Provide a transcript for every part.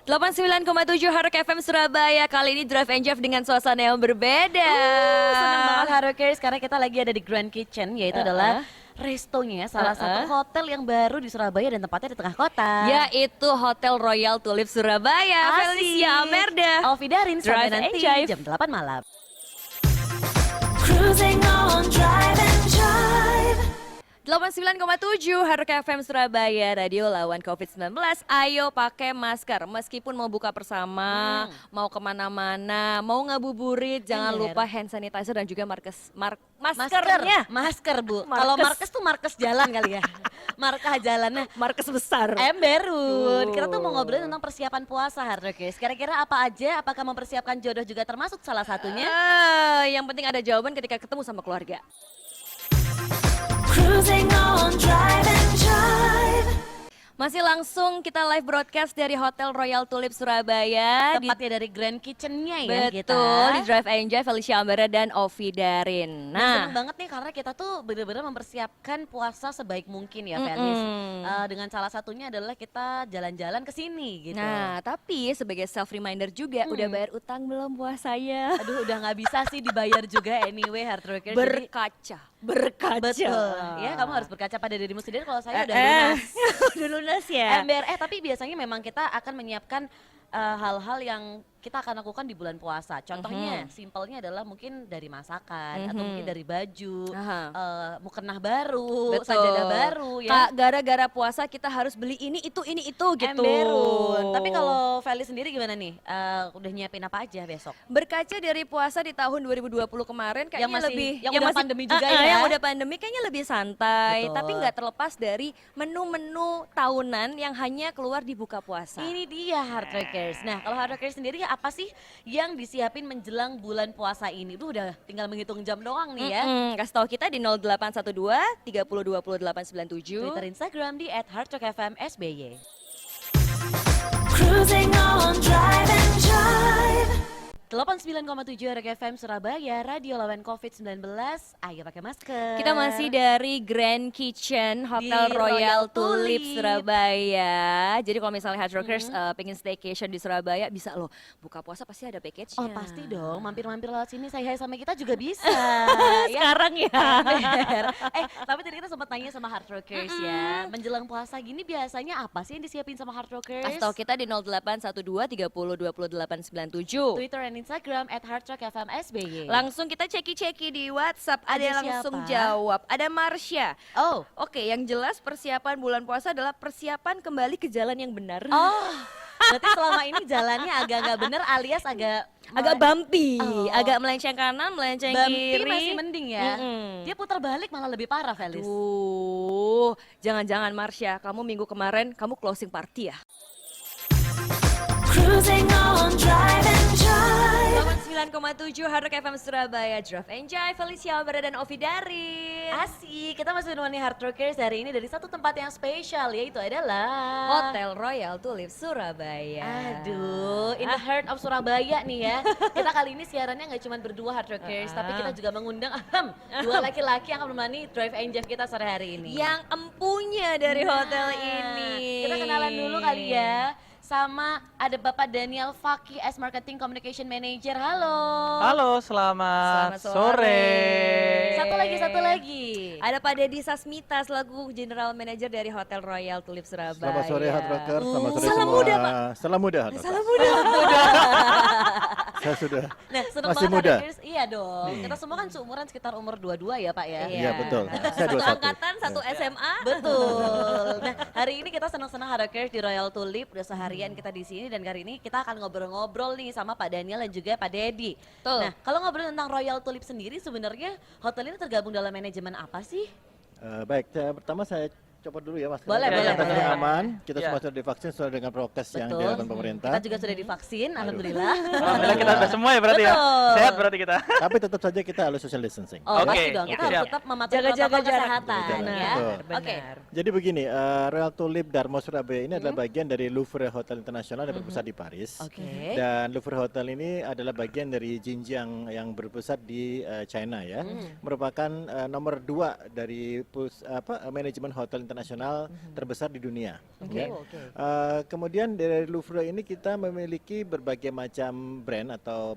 89,7 Hard Rock FM Surabaya. Kali ini Drive and Drive dengan suasana yang berbeda. Senang banget Hard Rockers karena kita lagi ada di Grand Kitchen, yaitu adalah restonya salah satu hotel yang baru di Surabaya dan tempatnya di tengah kota. Yaitu Hotel Royal Tulip Surabaya. Felicia Amerda, Alfi Darin, sampai Drive and nanti Drive. jam 8 malam. Cruising on Drive and Drive. 89,7 Hard Rock FM Surabaya, radio lawan COVID-19. Ayo pakai masker, meskipun mau buka bersama, mau kemana-mana, mau ngabuburit, jangan lupa hand sanitizer dan juga maskernya. Masker Bu. Markes. Kalau markes tuh markes jalan kali ya. Markah jalannya. Markes besar. Emberun. Kita tuh mau ngobrolin tentang persiapan puasa Hard Rockers. Kira-kira apa aja? Apakah mempersiapkan jodoh juga termasuk salah satunya? Yang penting ada jawaban ketika ketemu sama keluarga. Cruising on Drive and Drive. Masih langsung kita live broadcast dari Hotel Royal Tulip Surabaya. Tempatnya dari Grand Kitchen-nya ya kita. Betul, di Drive and Drive Felicia Ambara dan Ovi Darin. Nah, seneng banget nih karena kita tuh benar-benar mempersiapkan puasa sebaik mungkin ya Felis. Dengan salah satunya adalah kita jalan-jalan ke sini gitu. Nah, tapi sebagai self reminder juga, udah bayar utang belum puasanya? Aduh udah nggak bisa sih dibayar juga anyway Hard Rockers. Jadi- Berkaca. Betul, ya kamu harus berkaca pada dirimu sendiri kalau saya udah lunas. Udah lunas ya? Tapi biasanya memang kita akan menyiapkan hal-hal yang kita akan lakukan di bulan puasa. Contohnya, simpelnya adalah mungkin dari masakan atau mungkin dari baju, mukena baru, Betul. sajadah baru ya. Kak, gara-gara puasa kita harus beli ini itu gitu. Emberun. Tapi kalau Feli sendiri gimana nih? Udah nyiapin apa aja besok? Berkaca dari puasa di tahun 2020 kemarin kayaknya Yang masih- lebih yang udah pandemi juga ya? Yang udah pandemi kayaknya lebih santai, Betul. tapi nggak terlepas dari menu-menu tahunan yang hanya keluar di buka puasa. Ini dia Hard Rockers. Nah, kalau Hard Rockers sendiri apa sih yang disiapin menjelang bulan puasa ini? Duh udah tinggal menghitung jam doang nih ya. Kasih tahu kita di 0812 30 20 897. Twitter, Instagram di @hardrockfmsby. Cruising on Drive and Drive. 89,7 Rock FM Surabaya, radio lawan COVID-19. Ayo pakai masker. Kita masih dari Grand Kitchen Hotel Di Royal Royal Tulip Tulip. Surabaya. Jadi kalau misalnya Hard Rockers pengen staycation di Surabaya, bisa loh buka puasa pasti ada package-nya. Oh pasti dong, mampir-mampir lewat sini saya sama kita juga bisa. ya. Sekarang ya. Tapi tadi kita sempat tanya sama Hard Rockers ya. Menjelang puasa gini biasanya apa sih yang disiapin sama Hard Rockers? Kasih tahu kita di 0812 30 20 897. Twitter dan Instagram @hardrockfmsby. Langsung kita ceki-ceki di WhatsApp. Ada yang siapa? langsung jawab. Ada Marsha. Oh, Oke, yang jelas persiapan bulan puasa adalah persiapan kembali ke jalan yang benar. berarti selama ini jalannya agak nggak bener alias agak Agak bumpy, Oh. agak melenceng kanan, melenceng bumpy kiri. masih mending ya. Dia putar balik malah lebih parah, Felis. Jangan-jangan Marsha, kamu minggu kemarin kamu closing party ya? Cruising on Drive and Drive. 89,7 Hard Rock FM Surabaya, Drive and Drive, Felicia Albara dan Ovi Darin. Asik, kita masih menemani Hard Rockers hari ini dari satu tempat yang spesial, yaitu adalah Hotel Royal Tulip Surabaya. Aduh, in the heart of Surabaya nih ya. Kita kali ini siarannya nggak cuma berdua Hard Rockers, tapi kita juga mengundang dua laki-laki yang akan menemani Drive and Drive kita sore hari ini. Yang empunya dari hotel ini. Kita kenalan dulu kali ya. Sama ada Bapak Daniel Faki as Marketing Communication Manager. Halo. Halo, selamat, Selamat sore. Satu lagi. Ada Pak Dedi Sasmita selaku General Manager dari Hotel Royal Tulip Surabaya. Selamat sore Hard Rocker, selamat sore Salam semua. muda, Pak. Salam muda Hard Rocker. Salam muda. Saya sudah Nah, seneng masih banget muda. Hard Rockers. Iya dong. Kita semua kan seumuran sekitar umur 22 ya, Pak ya. Iya, betul. Saya Satu 21. angkatan, satu SMA. Betul. Nah, hari ini kita senang-senang Hard Rockers di Royal Tulip. Udah seharian kita di sini dan hari ini kita akan ngobrol-ngobrol nih sama Pak Daniel dan juga Pak Dedi. Betul. Nah, kalau ngobrol tentang Royal Tulip sendiri sebenarnya hotel ini tergabung dalam manajemen apa sih? Baik, pertama saya copot dulu ya Mas. Boleh, boleh, Atasnya boleh. aman, kita Ya. semua sudah divaksin sesuai dengan prokes yang Betul. dilakukan pemerintah. Kita juga sudah divaksin, alhamdulillah. Alhamdulillah kita udah semua ya berarti ya. Betul. Sehat berarti kita. Tapi tetap saja kita harus social distancing. Oh, Oke, pasti dong. Kita siap. harus tetap mematuhi Jaga-jaga protokol jarak. kesehatan Betul, ya. betul. Oke. Jadi begini, Royal Tulip Darmo Surabaya ini adalah bagian dari Louvre Hotel Internasional yang berpusat di Paris. Oke. Dan Louvre Hotel ini adalah bagian dari Jinjiang yang berpusat di China ya. Merupakan nomor 2 dari manajemen hotel internasional internasional terbesar di dunia. Oke. Kemudian dari Louvre ini kita memiliki berbagai macam brand atau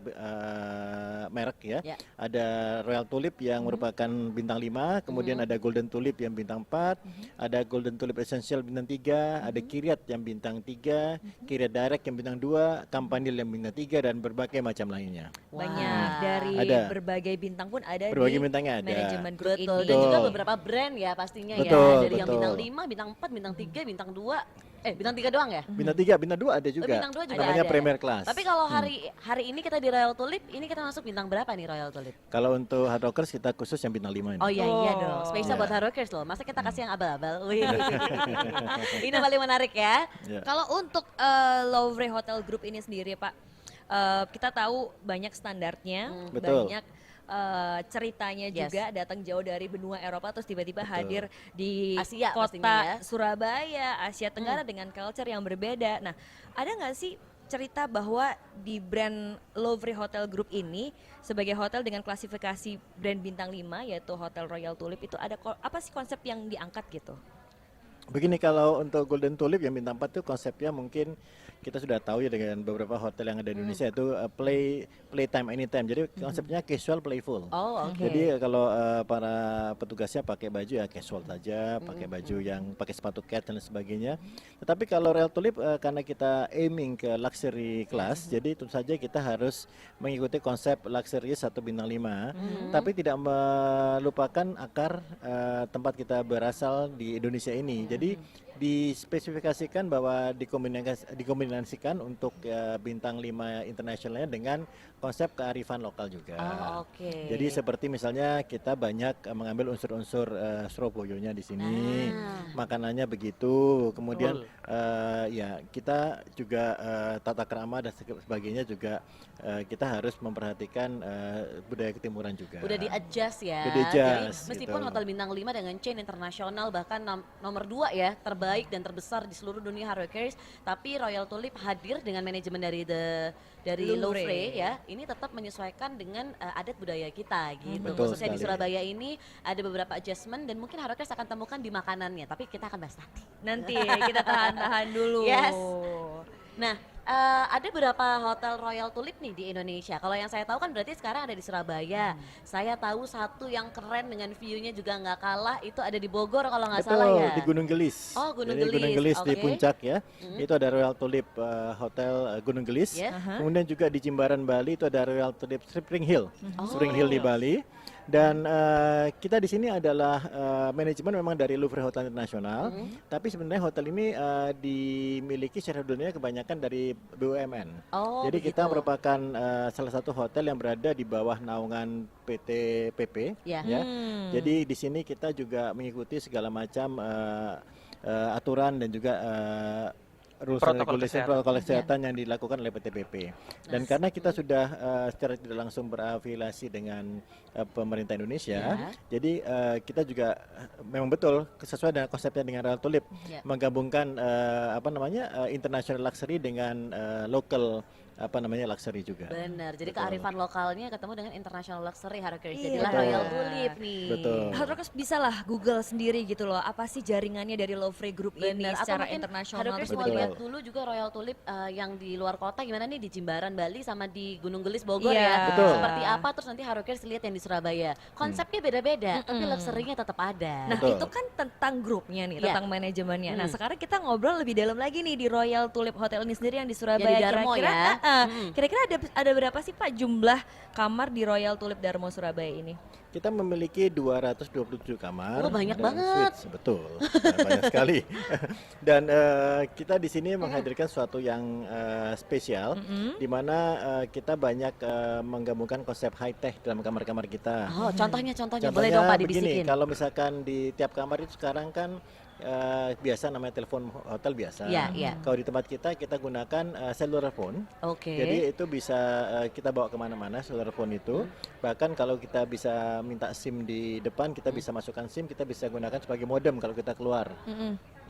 merek ya. Ya. Ada Royal Tulip yang merupakan bintang 5, kemudian ada Golden Tulip yang bintang 4, ada Golden Tulip Essential bintang 3, ada Kiryat yang bintang 3, Kiryat Direct yang bintang 2, Campanile yang bintang 3 dan berbagai macam lainnya. Banyak dari Ada. berbagai bintang pun ada Berbagai di bintangnya ada. manajemen grup Betul. ini. Dan juga Betul. beberapa brand ya pastinya Betul, ya. Dari yang betul. bintang 5, bintang 4, bintang 3, bintang 2. Bintang 3 doang ya? Bintang 3, bintang 2 ada juga. Bintang 2 juga Namanya ada. Premier Class. Tapi kalau hari ini kita di Royal Tulip, ini kita masuk bintang berapa nih Royal Tulip? Kalau untuk Hard Rockers kita khusus yang bintang 5 ini. Oh iya Oh. dong, spesial Iya. buat hard rockers loh. Masa kita kasih yang abal-abal? Wih. Ini paling menarik ya. Ya. Kalau untuk Louvre Hotel Group ini sendiri Pak, kita tahu banyak standarnya, Betul. banyak ceritanya Yes. juga, datang jauh dari benua Eropa terus tiba-tiba Betul. hadir di Asia kota pastinya ya. Surabaya, Asia Tenggara dengan culture yang berbeda. Nah, ada nggak sih cerita bahwa di brand Louvre Hotel Group ini sebagai hotel dengan klasifikasi brand bintang 5 yaitu Hotel Royal Tulip itu ada apa sih konsep yang diangkat gitu? Begini, kalau untuk Golden Tulip yang bintang 4 itu konsepnya mungkin kita sudah tahu ya dengan beberapa hotel yang ada di Indonesia itu playtime anytime. Jadi konsepnya casual playful. Oh oke. Jadi kalau para petugasnya pakai baju ya casual saja, pakai baju yang pakai sepatu cat dan sebagainya. Tetapi kalau Royal Tulip karena kita aiming ke luxury class, jadi tentu saja kita harus mengikuti konsep luxury 1 bintang 5, tapi tidak melupakan akar tempat kita berasal di Indonesia ini. Jadi dispesifikasikan bahwa dikombinasikan untuk bintang 5 internasionalnya dengan konsep kearifan lokal juga. Oh, oke. Jadi seperti misalnya kita banyak mengambil unsur-unsur Surabayanya di sini, makanannya begitu. Kemudian ya kita juga tata krama dan sebagainya juga kita harus memperhatikan budaya ketimuran juga. Udah di-adjust ya. Udah di-adjust, Jadi meskipun gitu. hotel bintang 5 dengan chain internasional bahkan nomor 2 ya, terbaik dan terbesar di seluruh dunia hard rockers, tapi Royal Tulip hadir dengan manajemen dari Louvre. Louvre ya. Ini tetap menyesuaikan dengan adat budaya kita gitu. Betul Khususnya di sekali. Surabaya ini ada beberapa adjustment dan mungkin hard rockers akan temukan di makanannya, tapi kita akan bahas nanti. Nanti kita tahan-tahan dulu. Yes. Nah, ada berapa hotel Royal Tulip nih di Indonesia? Kalau yang saya tahu kan berarti sekarang ada di Surabaya. Saya tahu satu yang keren dengan view-nya juga nggak kalah, itu ada di Bogor kalau nggak salah ya. Di Gunung Gelis. Oh, Gunung Jadi Gunung Gelis, Gelis di oke. puncak ya. Itu ada Royal Tulip Hotel Gunung Gelis. Ya. Kemudian juga di Jimbaran Bali itu ada Royal Tulip Spring Hill. Spring Hill di Oh. Bali. Dan kita di sini adalah manajemen memang dari Louvre Hotel Internasional, tapi sebenarnya hotel ini dimiliki secara dunia kebanyakan dari BUMN. Oh, Jadi begitu. kita merupakan salah satu hotel yang berada di bawah naungan PT PP. Ya. Ya. Jadi di sini kita juga mengikuti segala macam aturan dan juga rules and Protokol regulation kesehatan. protokol kesehatan yang dilakukan oleh PT PP. Dan karena kita sudah secara tidak langsung berafiliasi dengan pemerintah Indonesia, Ya. jadi kita juga memang betul sesuai dengan konsepnya dengan Royal Tulip Ya. menggabungkan international luxury dengan local luxury juga. Benar. Jadi Betul. kearifan lokalnya ketemu dengan international luxury hard rockers. Iya. Jadilah Betul. Royal Tulip nih. Betul. Hard Rockers bisa lah Google sendiri gitu loh, apa sih jaringannya dari Louvre Group ini Benar. Atau secara mungkin internasional. hard rockers terus mau Betul. lihat dulu juga Royal Tulip yang di luar kota gimana nih di Jimbaran Bali sama di Gunung Gelis Bogor Iya. ya. Betul. Seperti apa terus nanti hard rockers lihat yang di Surabaya. Konsepnya beda-beda tapi luxury-nya tetap ada. Nah Betul. itu kan tentang grupnya nih, Iya. tentang manajemennya. Nah sekarang kita ngobrol lebih dalam lagi nih di Royal Tulip Hotel ini sendiri yang di Surabaya. Yang di Darmo Kira-kira, ya. kira-kira ada berapa sih Pak jumlah kamar di Royal Tulip Darmo Surabaya ini? Kita memiliki 227 kamar. Oh, banyak dan banget. suites, betul, banyak sekali. Dan kita di sini menghadirkan suatu yang spesial, di mana kita banyak menggabungkan konsep high tech dalam kamar-kamar kita. Oh, contohnya boleh dong Pak begini, dibisikin. kalau misalkan di tiap kamar itu sekarang kan biasa namanya telepon hotel biasa. Iya, iya. Kalau di tempat kita gunakan cellular phone. Oke. Jadi itu bisa kita bawa kemana-mana cellular phone itu. Bahkan kalau kita bisa minta SIM di depan, kita bisa masukkan SIM, kita bisa gunakan sebagai modem kalau kita keluar.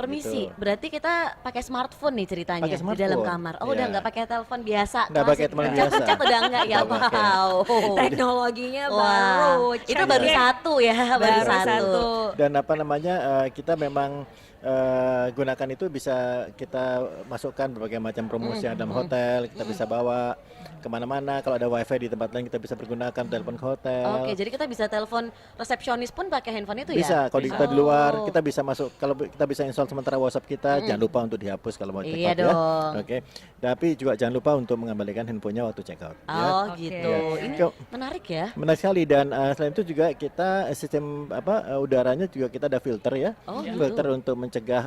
Permisi, Gitu. berarti kita pakai smartphone nih ceritanya Pakai di dalam smartphone, kamar. Oh, udah iya. nggak pakai telepon biasa. Nggak pakai klasik. telepon biasa. Pencet udah nggak ya, Nggak pakai. wow. Teknologinya Wah, baru. itu baru canggih. satu ya, baru satu. Dan apa namanya kita memang gunakan itu bisa kita masukkan berbagai macam promosi yang dalam hotel, kita bisa bawa kemana-mana. Kalau ada wifi di tempat lain kita bisa pergunakan telepon ke hotel. Oke, jadi kita bisa telepon resepsionis pun pakai handphone itu ya? Bisa, kalau kita di luar kita bisa masuk, kalau kita bisa install sementara WhatsApp kita, jangan lupa untuk dihapus kalau mau check Iya out ya. dong. Oke. Tapi juga jangan lupa untuk mengembalikan handphonenya waktu check out ya. Oh Oke. gitu. Ya. Ini Kau- menarik ya. Menarik sekali dan selain itu juga kita sistem udaranya juga kita ada filter ya. Oh, gitu. Filter untuk mencegah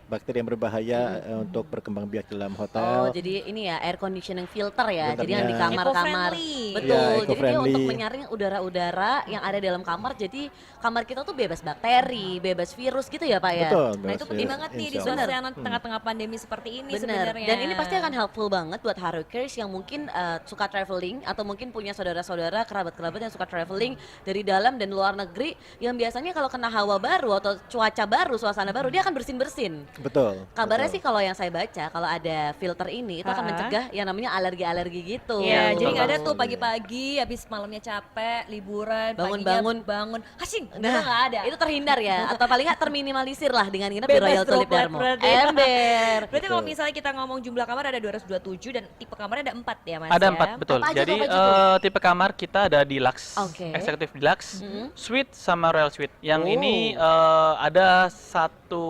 bakteri yang berbahaya untuk berkembang biak dalam Oh, hotel. jadi ini ya air conditioning filter ya. Jadi yang di Filternya. kamar-kamar. Eco-friendly. Betul. Iya, Jadi dia eco-friendly. untuk menyaring udara-udara yang ada dalam kamar. Jadi kamar kita tuh bebas bakteri, bebas virus gitu ya, Pak ya. Betul. Nah itu penting Mas, banget nih di insya Allah. suasana tengah-tengah pandemi seperti ini Bener. sebenarnya. Dan ini pasti akan helpful banget buat Harukers yang mungkin suka traveling atau mungkin punya saudara-saudara, kerabat-kerabat yang suka traveling dari dalam dan luar negeri yang biasanya kalau kena hawa baru atau cuaca baru, suasana baru dia akan bersin-bersin. Betul. Kabarnya betul. sih kalau yang saya baca kalau ada filter ini itu akan Ha-ha. mencegah yang namanya alergi-alergi gitu. Iya, jadi nggak ada Betul. tuh pagi-pagi habis malamnya capek, liburan, Bangun-bangun. paginya bangun, hasing, Nah, nggak ada. itu terhindar ya atau paling nggak terminimalisir lah dengan nginep di Bebas Royal Tulip droplet Darmo. berarti. Ember. Berarti kalau Betul. misalnya kita ngomong jumlah kamar ada 227 dan tipe kamarnya ada 4 ya Mas Ada ya? 4, betul. Apa aja Jadi tuh, apa aja tuh? tipe kamar kita ada deluxe, Oke. executive deluxe, suite sama royal suite. Yang Oh. ini ada satu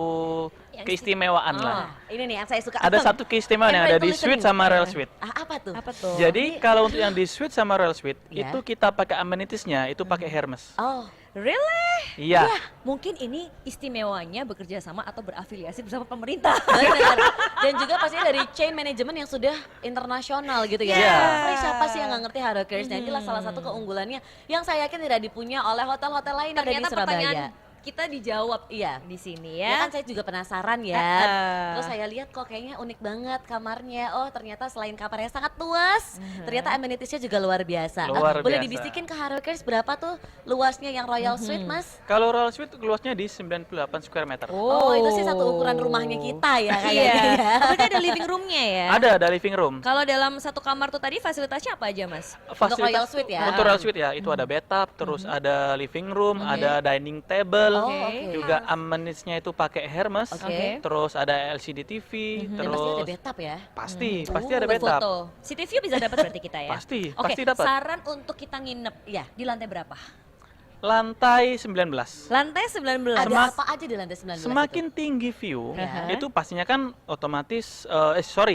Yang keistimewaan lah. Ini nih yang saya suka. Ada satu keistimewaan yang ada di suite sama royal suite. Apa tuh? Apa tuh? Jadi kalau untuk yang di suite sama royal suite Ya. itu kita pakai amenitiesnya itu pakai Hermes. Oh, Really? Iya. Mungkin ini istimewanya bekerja sama atau berafiliasi bersama pemerintah. benar. Dan juga pastinya dari chain management yang sudah internasional gitu ya. Iya. Free siapa sih yang nggak ngerti Harukers? Nah, inilah salah satu keunggulannya yang saya yakin tidak dipunya oleh hotel-hotel lain yang ada di Ternyata Surabaya. pertanyaan kita dijawab Iya. di sini Ya ya. kan saya juga penasaran ya. Uh-uh. Terus saya lihat kok kayaknya unik banget kamarnya. Oh ternyata selain kamarnya sangat luas, ternyata amenitiesnya juga luar biasa. Luar Boleh biasa. dibisikin ke Harukers berapa tuh luasnya yang Royal Suite, Mas? Kalau royal suite luasnya di 98 square meter. Oh, itu sih satu ukuran rumahnya kita ya kayaknya. Iya. ya. Berarti ada living roomnya ya. Ada living room. Kalau dalam satu kamar tuh tadi fasilitasnya apa aja Mas? Untuk Royal Suite ya? Untuk royal suite ya, itu ada bathtub, terus ada living room, ada dining table, Oh, oke. juga amenitiesnya itu pakai Hermes, Oke. terus ada LCD TV, Dan pasti ada terus bathtub ya? pasti ada Buat bathtub. foto. City view bisa dapat berarti kita ya? Pasti, Oke, pasti dapat. saran untuk kita nginep Iya. di lantai berapa? Lantai 19. Lantai 19. Ada apa aja di lantai 19 Semakin itu? tinggi view, Aha. itu pastinya kan otomatis,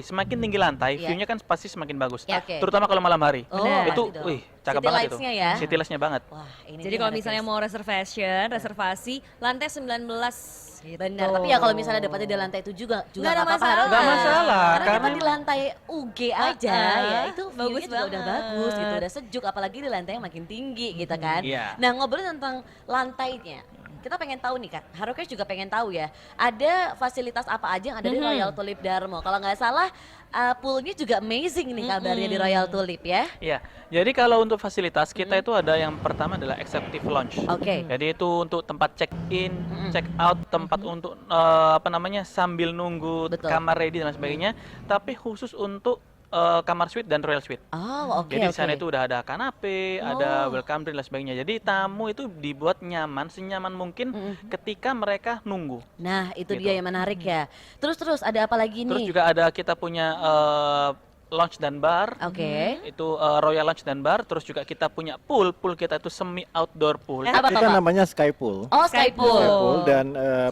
semakin tinggi lantai, Iya. view-nya kan pasti semakin bagus. Ya, oke. Terutama kalau malam hari. Oh, Itu, pasti dong. wih, cakep City banget itu. lights-nya ya? City lights-nya banget. Wah, ini Jadi dia kalau Harukers. misalnya mau reservasi lantai 19 gitu. Benar, tapi ya kalau misalnya dapatnya di lantai itu juga Nggak ada apa-apa. masalah. Nggak masalah, Karena kita karena di lantai UG aja ya itu bagus bagus juga udah banget. bagus gitu, udah sejuk apalagi di lantai yang makin tinggi gitu kan. Iya. Nah, ngobrolin tentang lantainya. Kita pengen tahu nih Kak, Harukers juga pengen tahu ya, ada fasilitas apa aja yang ada di Royal Tulip Darmo. Kalau nggak salah, poolnya juga amazing nih kabarnya di Royal Tulip ya. Iya, jadi kalau untuk fasilitas kita itu ada yang pertama adalah executive lounge. Oke. Jadi itu untuk tempat check in, check out, tempat untuk sambil nunggu Betul. kamar ready dan sebagainya. Tapi khusus untuk kamar suite dan royal suite. Oh, oke Jadi di oke. sana itu udah ada kanape, ada Oh. welcome drink dan sebagainya. Jadi tamu itu dibuat nyaman, senyaman mungkin ketika mereka nunggu. Nah, itu Gitu. dia yang menarik ya. Terus ada apa lagi Terus nih? juga ada kita punya lounge dan bar. Oke. Itu royal lounge dan bar. Terus juga kita punya pool kita itu semi outdoor pool. Apa Kita namanya Sky Pool. Oh, Sky Pool. Sky Pool dan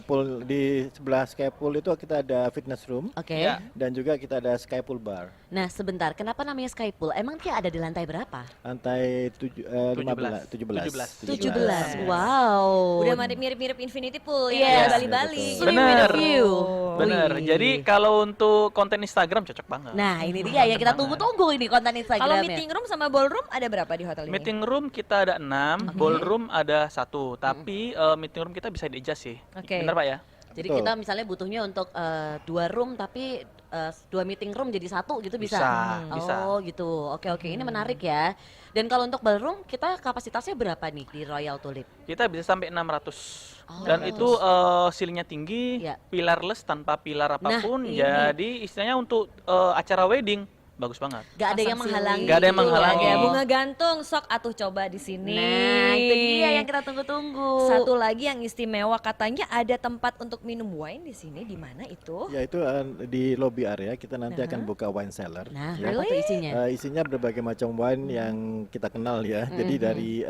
pool di sebelah Sky Pool itu kita ada fitness room Oke. Ya. dan juga kita ada Sky Pool bar. Nah, sebentar. Kenapa namanya Sky Pool? Emang dia ada di lantai berapa? Lantai 17. 17. Wow. Udah mirip-mirip Infinity Pool Yes. yang ada Bali-Bali. Betul. Swimming with a Bener. view. Bener. Wih. Jadi kalau untuk konten Instagram cocok banget. Nah, ini dia yang kita tunggu-tunggu ini konten Kalau Instagramnya. meeting room sama ballroom ada berapa di hotel ini? Meeting room kita ada 6, ballroom ada 1. Tapi meeting room kita bisa di-adjust sih. Oke. Bener Pak ya? Jadi Betul. kita misalnya butuhnya untuk 2 room tapi dua meeting room jadi satu gitu bisa? Bisa. Oh gitu, oke ini menarik ya. Dan kalau untuk ballroom kita kapasitasnya berapa nih di Royal Tulip? Kita bisa sampai 600. Oh, Dan 600. itu ceilingnya tinggi, Ya. pilarless tanpa pilar apapun. ini. Jadi istilahnya untuk acara wedding bagus banget. Gak ada yang Pasang menghalangi. ceiling. Nggak ada yang gitu ya. menghalangi. Ada bunga gantung, sok atuh coba di sini. Nah itu dia yang kita tunggu-tunggu. Satu lagi yang istimewa katanya ada tempat untuk minum wine di sini, di mana itu? Ya itu di lobby area kita nanti akan buka wine cellar. Nah ya. apa tuh isinya? Isinya berbagai macam wine yang kita kenal ya. Jadi dari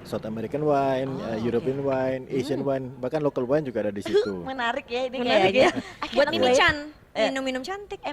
South American wine, European wine, Asian wine, bahkan local wine juga ada di situ. Menarik ya ini Menarik kayaknya. Buat Mimi Wait. Chan, minum-minum cantik.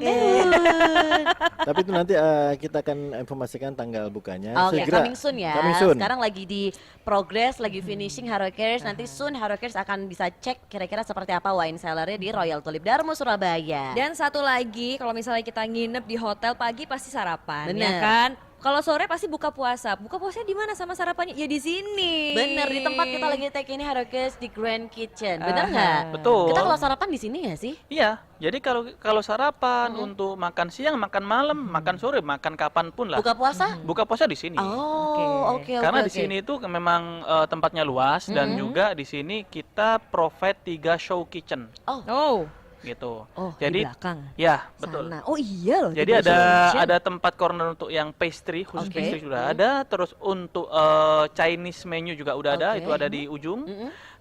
Tapi itu nanti kita akan informasikan tanggal bukanya. Oke, Segera. coming soon ya. Coming soon. Sekarang lagi di progress, lagi finishing Harrokers. Nanti soon Harrokers akan bisa cek kira-kira seperti apa wine cellarnya di Royal Tulip Darmo Surabaya. Dan satu lagi, kalau misalnya kita nginep di hotel pagi pasti sarapan, Bener. ya kan? Kalau sore pasti buka puasa. Buka puasanya di mana sama sarapannya? Ya di sini. Bener, di tempat kita lagi take ini Harrokers di Grand Kitchen. Bener nggak? Betul. Kita kalau sarapan di sini nggak sih? Iya, jadi kalau sarapan untuk makan siang, makan malam, makan sore, makan kapanpun lah. Buka puasa? Buka puasa di sini. Oh, oke. Karena oke, di oke. sini itu memang tempatnya luas dan juga di sini kita provide 3 show kitchen Oh, gitu. oh Jadi di belakang. ya, betul. Sana. Oh iya loh. Jadi di kitchen. ada tempat corner untuk yang pastry, khusus Oke. pastry sudah ada. Terus untuk Chinese menu juga udah ada, Oke. itu ada di ujung.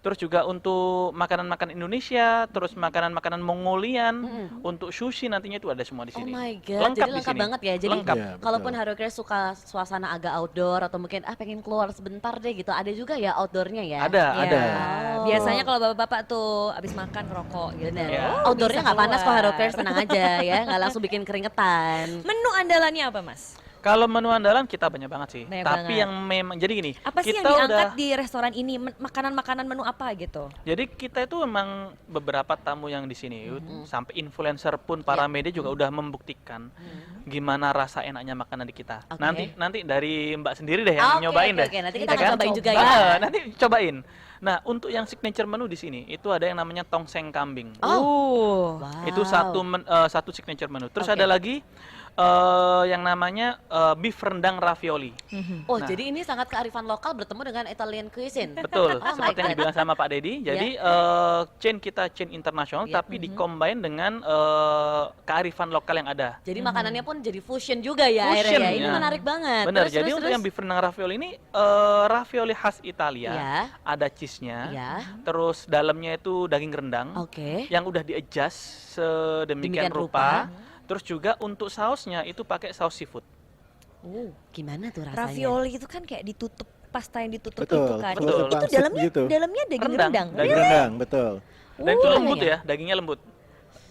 Terus juga untuk makanan-makanan Indonesia, terus makanan-makanan Mongolian, untuk sushi nantinya itu ada semua di Oh sini. my god, jadi di lengkap sini. banget ya. Jadi Lengkap. Ya, betul. kalaupun Harrokers suka suasana agak outdoor atau mungkin pengen keluar sebentar deh gitu, ada juga ya outdoornya ya. Ada, Ya, ada. Oh. Biasanya kalau bapak-bapak tuh abis makan ngerokok gitu. Bener. Ya. Oh, Outdoornya bisa nggak panas kok keluar. Harrokers, tenang aja ya, nggak langsung bikin keringetan. Menu andalannya apa mas? Kalau menu andalan kita banyak banget sih. Banyak Tapi banget. yang memang jadi gini, Apa sih yang kita diangkat udah di restoran ini? Makanan-makanan menu apa gitu? jadi kita itu memang beberapa tamu yang di sini sampai influencer pun para media juga udah membuktikan gimana rasa enaknya makanan di kita. Oke. Nanti dari Mbak sendiri deh yang Oke, nyobain oke, deh. oke. Nanti Ya kita akan kan? cobain juga Coba. ya. Nanti cobain. Nah, untuk yang signature menu di sini itu ada yang namanya tongseng kambing. Oh. Itu satu signature menu. Terus Oke. ada lagi yang namanya beef rendang ravioli. Oh, Nah. jadi ini sangat kearifan lokal bertemu dengan Italian cuisine. Betul, Oh my seperti yang God. dibilang sama Pak Dedi. Jadi chain kita chain internasional, Ya. tapi dicombine dengan kearifan lokal yang ada. Jadi makanannya pun jadi fusion juga ya Fusion, akhirnya ya. Ini ya. menarik banget. Benar. Terus, Jadi terus, untuk terus. yang beef rendang ravioli ini ravioli khas Italia, Ya. ada cheese-nya, Ya. terus dalamnya itu daging rendang Oke. yang udah di-adjust sedemikian Demikian rupa. Terus juga untuk sausnya itu pakai saus seafood. Gimana tuh rasanya? Ravioli itu kan kayak ditutup pasta yang ditutup Betul, itu kan. betul. Itu Pangsit dalamnya begitu. dalamnya daging Rendang. rendang. Daging rendang, betul. Dan itu Oh, lembut iya. ya, dagingnya lembut.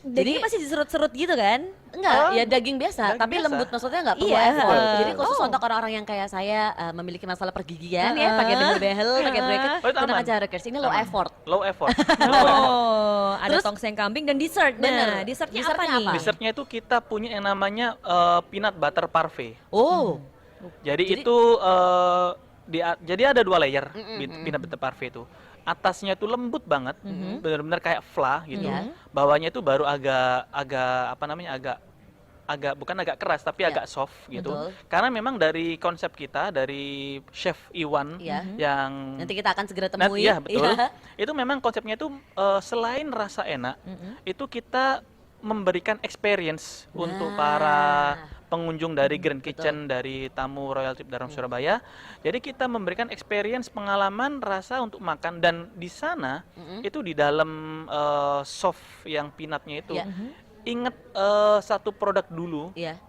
Dagingnya pasti diserut-serut gitu kan? Enggak, Oh, ya daging biasa, daging tapi biasa. lembut maksudnya nggak perlu Iya. effort. Jadi khusus Oh. untuk orang-orang yang kayak saya memiliki masalah pergigian ya, pakai behel-behel, pakai bracket, Oh, itu tenang aman. aja Harrokers, ini low Aman. effort. Low effort. Oh, ada Terus- tongseng kambing dan dessert. Bener. Nah, dessertnya Dessertnya apa nih? apa? Dessertnya itu kita punya yang namanya peanut butter parfait. Oh, Jadi, Jadi- itu jadi ada 2 layer peanut butter parfait itu. Atasnya itu lembut banget, benar-benar kayak fla gitu. Iya. Bawahnya itu baru agak apa namanya agak bukan agak keras tapi Iya. agak soft gitu. Betul. Karena memang dari konsep kita dari Chef Iwan Iya. yang nanti kita akan segera Nah, temui. iya betul. Iya. Itu memang konsepnya itu selain rasa enak, itu kita memberikan experience untuk para pengunjung dari Grand Kitchen, dari tamu Royal Trip Darmo Surabaya. Jadi kita memberikan experience pengalaman rasa untuk makan dan di sana itu di dalam soft yang peanutnya itu. Iya. Ingat satu produk dulu, Iya.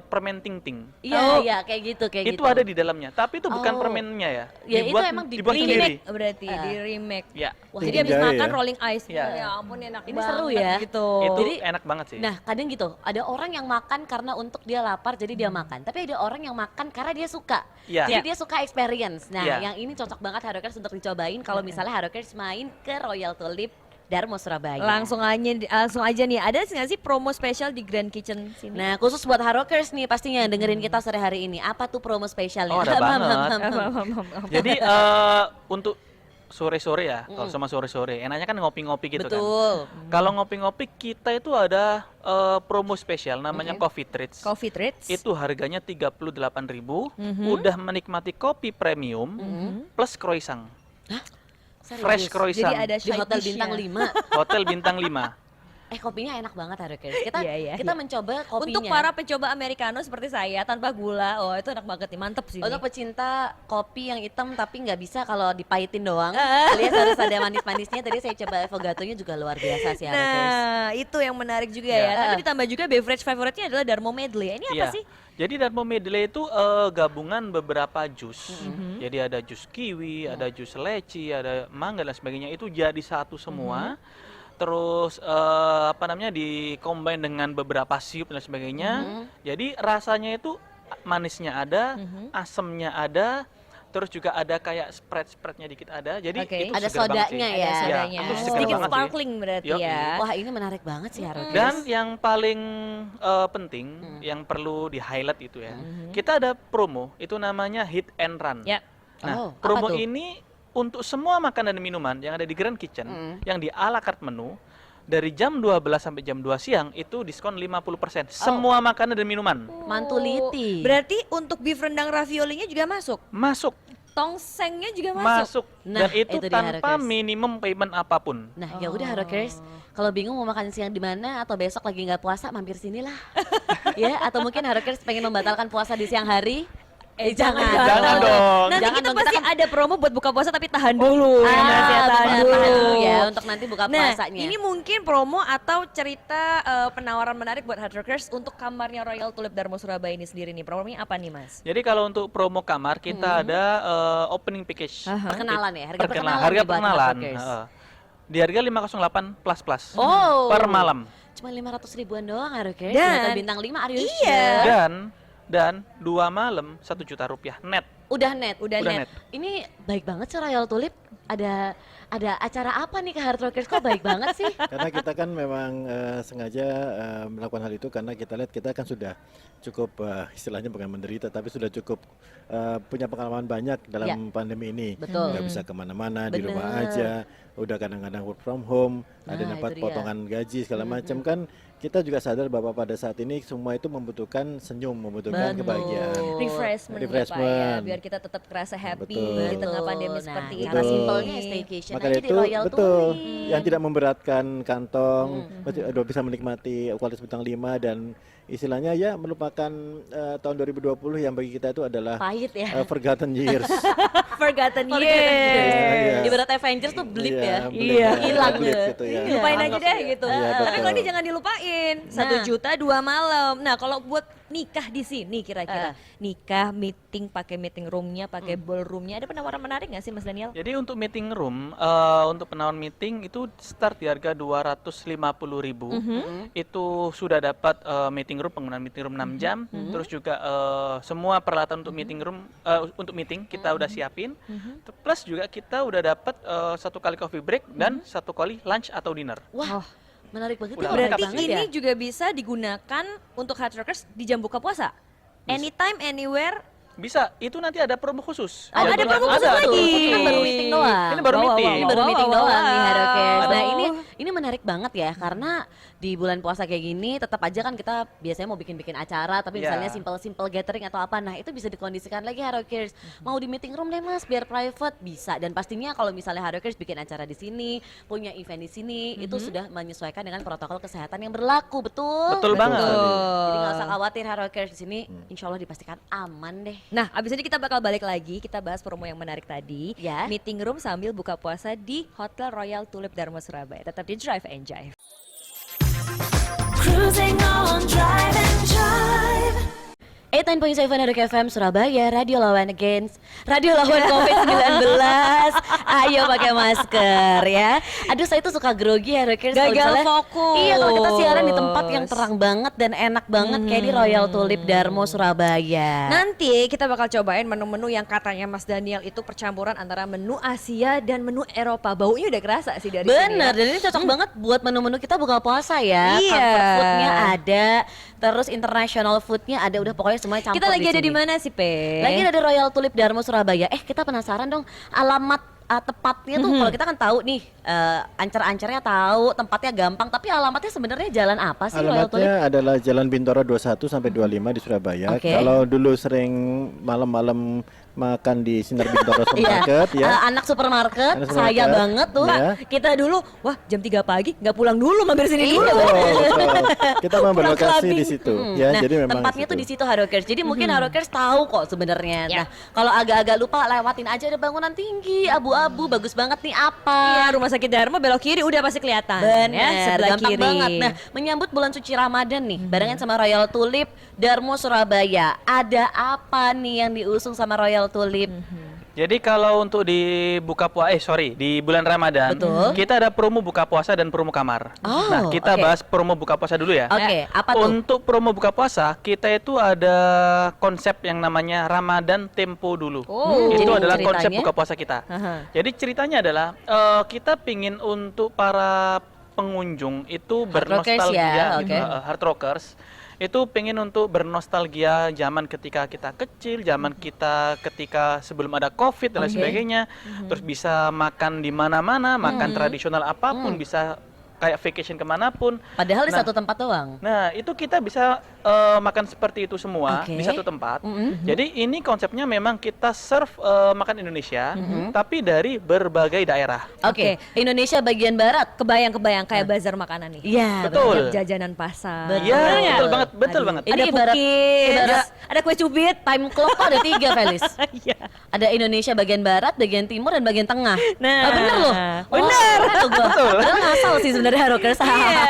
permen ting ting. Iya, iya, kayak gitu, kayak Itu gitu. ada di dalamnya, tapi itu bukan Oh. permennya ya. Ya, itu emang dibuat di- sendiri. remake berarti, di remake. Ya. Wah, Jadi ini habis Jaya makan ya? rolling ice. Iya. Ya ampun enak Ini banget seru ya. gitu. Itu Jadi- enak banget sih. Nah, kadang gitu, ada orang yang makan karena untuk dia lapar jadi dia makan. Tapi ada orang yang makan karena dia suka. Iya. Jadi dia suka experience. Nah, Iya. yang ini cocok banget Harrokers untuk dicobain kalau misalnya Harrokers main ke Royal Tulip Darmo Surabaya. langsung aja nih. Ada nggak sih promo spesial di Grand Kitchen sini? Nah, khusus buat Harrokers nih pastinya dengerin kita sore hari ini. Apa tuh promo spesialnya? Oh, ada banget. Mam. Jadi untuk sore-sore ya, kalau sama sore-sore. Enaknya kan ngopi-ngopi gitu kan. Betul. Kalau ngopi-ngopi kita itu ada promo spesial namanya Coffee Treats. Coffee treats. Itu harganya 38.000, udah menikmati kopi premium plus croissant. Fresh Serius? croissant. Jadi ada Di hotel side bintang dish-nya. 5. Hotel bintang 5. Kopinya enak banget Harokers. Kita Iya, kita iya. mencoba kopinya. Untuk para pencoba americano seperti saya tanpa gula, oh itu enak banget nih, mantep sih. Untuk ini. pecinta kopi yang hitam tapi nggak bisa kalau dipahitin doang. Lihat harus ada manis-manisnya. Tadi saya coba avocado-nya juga luar biasa sih Harokers. Nah, itu yang menarik juga Ya. ya. Tapi ditambah juga beverage favoritnya adalah Darmo Medley. Ini apa Iya. sih? Jadi Darmo Medley itu gabungan beberapa jus. Jadi ada jus kiwi, ada jus leci, ada mangga dan sebagainya. Itu jadi satu semua. Terus apa namanya di-combine dengan beberapa sirup dan sebagainya. Jadi rasanya itu manisnya ada, asemnya ada, terus juga ada kayak spread-spreadnya dikit ada. Jadi Oke. itu Ada seger banget sodanya sih. ya. Ada sodanya. itu seger Sedikit banget sih. sparkling berarti Yoi. ya. Wah ini menarik banget sih Harokers. Dan yang paling penting, yang perlu di-highlight itu ya, kita ada promo, itu namanya Hit and Run. Ya. Oh, Nah, apa promo tuh? ini untuk semua makanan dan minuman yang ada di Grand Kitchen, yang di ala carte menu, dari jam 12 sampai jam 2 siang, itu diskon 50%. Semua makanan dan minuman. Mantuliti. Berarti untuk beef rendang raviolinya juga masuk? Masuk, Tongsengnya juga masuk? masuk. Nah, Dan itu itu dia, tanpa Harokers. minimum payment apapun. Nah ya udah Harokers, kalau bingung mau makan siang di mana atau besok lagi nggak puasa mampir sinilah. Ya atau mungkin Harokers pengen membatalkan puasa di siang hari. Jangan Jangan dong. Nanti Jangan kita dong, pasti kita ada promo buat buka puasa tapi tahan dulu. ya, Mas, ya, tahan benar, dulu. tahan dulu ya untuk nanti buka Nah, puasanya. ini mungkin promo atau cerita penawaran menarik buat Hardrockers untuk kamarnya Royal Tulip Darmo Surabaya ini sendiri nih. Promonya apa nih, Mas? Jadi kalau untuk promo kamar, kita ada opening package. Perkenalan ya, harga perkenalan Harga nih buat perkenalan. Hardrockers. Di harga 508 plus Oh. per malam. Cuma 500 ribuan doang Harokers. Dan- Hotel bintang 5 are you Iya. sure? Dan 2 malam 1 juta rupiah net. Udah net. Udah net. Ini baik banget sih Royal Tulip. Ada acara apa nih ke Hardrockers? Kok baik banget sih? Karena kita kan memang sengaja melakukan hal itu karena kita lihat kita kan sudah cukup istilahnya bukan menderita tapi sudah cukup punya pengalaman banyak dalam pandemi ini. Betul. Nggak bisa kemana-mana, di rumah Bener. aja, udah kadang-kadang work from home, ada Nah, dapat itu dia. potongan gaji segala macam kan. Kita juga sadar bahwa pada saat ini semua itu membutuhkan senyum, membutuhkan Betul. kebahagiaan. Refreshment, ya, Pak, ya, Refreshment. biar kita tetap kerasa happy Betul. di tengah Betul. pandemi Nah, seperti cara ini. simpelnya staycation Maka aja di itu Royal betul Tulip. yang tidak memberatkan kantong, bisa menikmati kualitas bintang 5 dan istilahnya ya melupakan tahun 2020 yang bagi kita itu adalah Pahit ya. forgotten years. Forgotten Forgotten years. Iya. Ibarat Avengers tuh blip ya. blip Iya. Hilang blip deh. gitu ya. Iya. Lupain aja deh gitu. Iya, Tapi betul. kalau ini jangan dilupain. 1 juta 2 malam. Nah, kalau buat nikah di sini kira-kira nikah meeting pakai meeting roomnya, pakai ballroomnya, ada penawaran menarik nggak sih, Mas Daniel? Jadi untuk meeting room, untuk penawaran meeting itu start di harga 250.000. Itu sudah dapat meeting room, penggunaan meeting room 6 jam. Terus juga semua peralatan untuk meeting room, untuk meeting kita udah siapin. Plus juga kita udah dapat 1 kali coffee break dan 1 kali lunch atau dinner. Wah, menarik banget. Udah Itu Berarti lengkap banget ini ya. juga bisa digunakan untuk hardrockers di jam buka puasa? Anytime, anywhere? Bisa, itu nanti ada promo khusus. Oh, ada Jadi promo khusus ada, lagi. Ini kan baru meeting doang. Ini baru Wow, meeting. wow, Ini baru wow, meeting wow, doang nih wow. Harokers. Nah Aduh. ini menarik banget ya karena di bulan puasa kayak gini tetap aja kan kita biasanya mau bikin-bikin acara tapi Iya. misalnya simple gathering atau apa. Nah itu bisa dikondisikan lagi Harokers. Mau di meeting room deh mas biar private bisa. Dan pastinya kalau misalnya Harokers bikin acara di sini, punya event di sini, itu sudah menyesuaikan dengan protokol kesehatan yang berlaku. Betul? Betul banget. Jadi nggak usah khawatir Harokers di sini. Insya Allah dipastikan aman deh. Nah, abis ini kita bakal balik lagi, kita bahas promo yang menarik tadi. Ya. Meeting room sambil buka puasa di Hotel Royal Tulip Darmo Surabaya. Tetap di Drive and Jive. Cruising on Drive and Jive. 89.7 Rock FM Surabaya, radio lawan against, radio lawan COVID-19. Ayo pakai masker ya. Aduh saya tuh suka grogi ya Rockers. kalau Gagal misalnya- fokus. Iya kalau kita siaran di tempat yang terang banget dan enak banget kayak di Royal Tulip Darmo Surabaya. Nanti kita bakal cobain menu-menu yang katanya Mas Daniel itu percampuran antara menu Asia dan menu Eropa. Baunya udah kerasa sih dari Bener, sini. dan ini cocok banget buat menu-menu kita buka puasa ya. Iya. Comfort foodnya ada, terus international foodnya ada, udah pokoknya semuanya campur Kita lagi ada di sini. mana sih, Pe? Lagi ada di Royal Tulip Darmo Surabaya. Kita penasaran dong alamat tepatnya tuh kalau kita kan tahu nih ancer-ancernya tahu, tempatnya gampang, tapi alamatnya sebenarnya jalan apa sih Royal Tulip? Alamatnya adalah Jalan Bintoro 21 sampai 25 di Surabaya. Oke. Kalau dulu sering malam-malam makan di Sinar Bintoro Supermarket Iya. ya. Anak supermarket, Anak saya supermarket, banget tuh. ya. Kita dulu, wah jam 3 pagi nggak pulang dulu, mampir sini dulu. Betul. Kita mau Pulang berlokasi clubbing. di situ ya. Nah, Jadi memang tempatnya tuh di situ Harokers. Jadi mungkin Harokers tahu kok sebenarnya. Ya. Nah, kalau agak-agak lupa lewatin aja ada bangunan tinggi, abu-abu, bagus banget nih apa. Iya, Rumah Sakit Dharma belok kiri udah pasti kelihatan. Bener, ya, sebelah gampang kiri. banget. Nah, menyambut bulan suci Ramadan nih, barengan sama Royal Tulip, Darmo Surabaya. Ada apa nih yang diusung sama Royal Tulip? Jadi kalau untuk di di bulan Ramadan, Betul. kita ada promo buka puasa dan promo kamar. Oh, Nah, kita oke. bahas promo buka puasa dulu ya. Oke, apa tuh? Untuk promo buka puasa, kita itu ada konsep yang namanya Ramadan Tempo dulu. Oh. Itu Jadi adalah konsep ceritanya? buka puasa kita. Aha. Jadi ceritanya adalah kita pingin untuk para pengunjung itu Hard rockers bernostalgia, ya, gitu, oke. hard rockers. Itu pengen untuk bernostalgia zaman ketika kita kecil, zaman kita ketika sebelum ada COVID dan lain Oke. sebagainya. Terus bisa makan di mana-mana, makan tradisional apapun, bisa kayak vacation kemanapun. Padahal di Nah, satu tempat doang. Nah, itu kita bisa makan seperti itu semua Oke. di satu tempat. Jadi ini konsepnya memang kita serve makan Indonesia, tapi dari berbagai daerah. Oke, Indonesia bagian barat. Kebayang-kebayang kayak bazar makanan nih. Iya, Betul. Banyak jajanan pasar. Betul. Iya, Bener betul nggak? banget, betul Aduh. banget. Ini Ada ibarat- cookies, ibarat- ada kue cubit. Time clock tuh ada 3, Felis. Iya. Ada Indonesia bagian barat, bagian timur, dan bagian tengah. Nah. Bener loh. Bener. Padahal ngasal sih sebenarnya Harokers. Iya.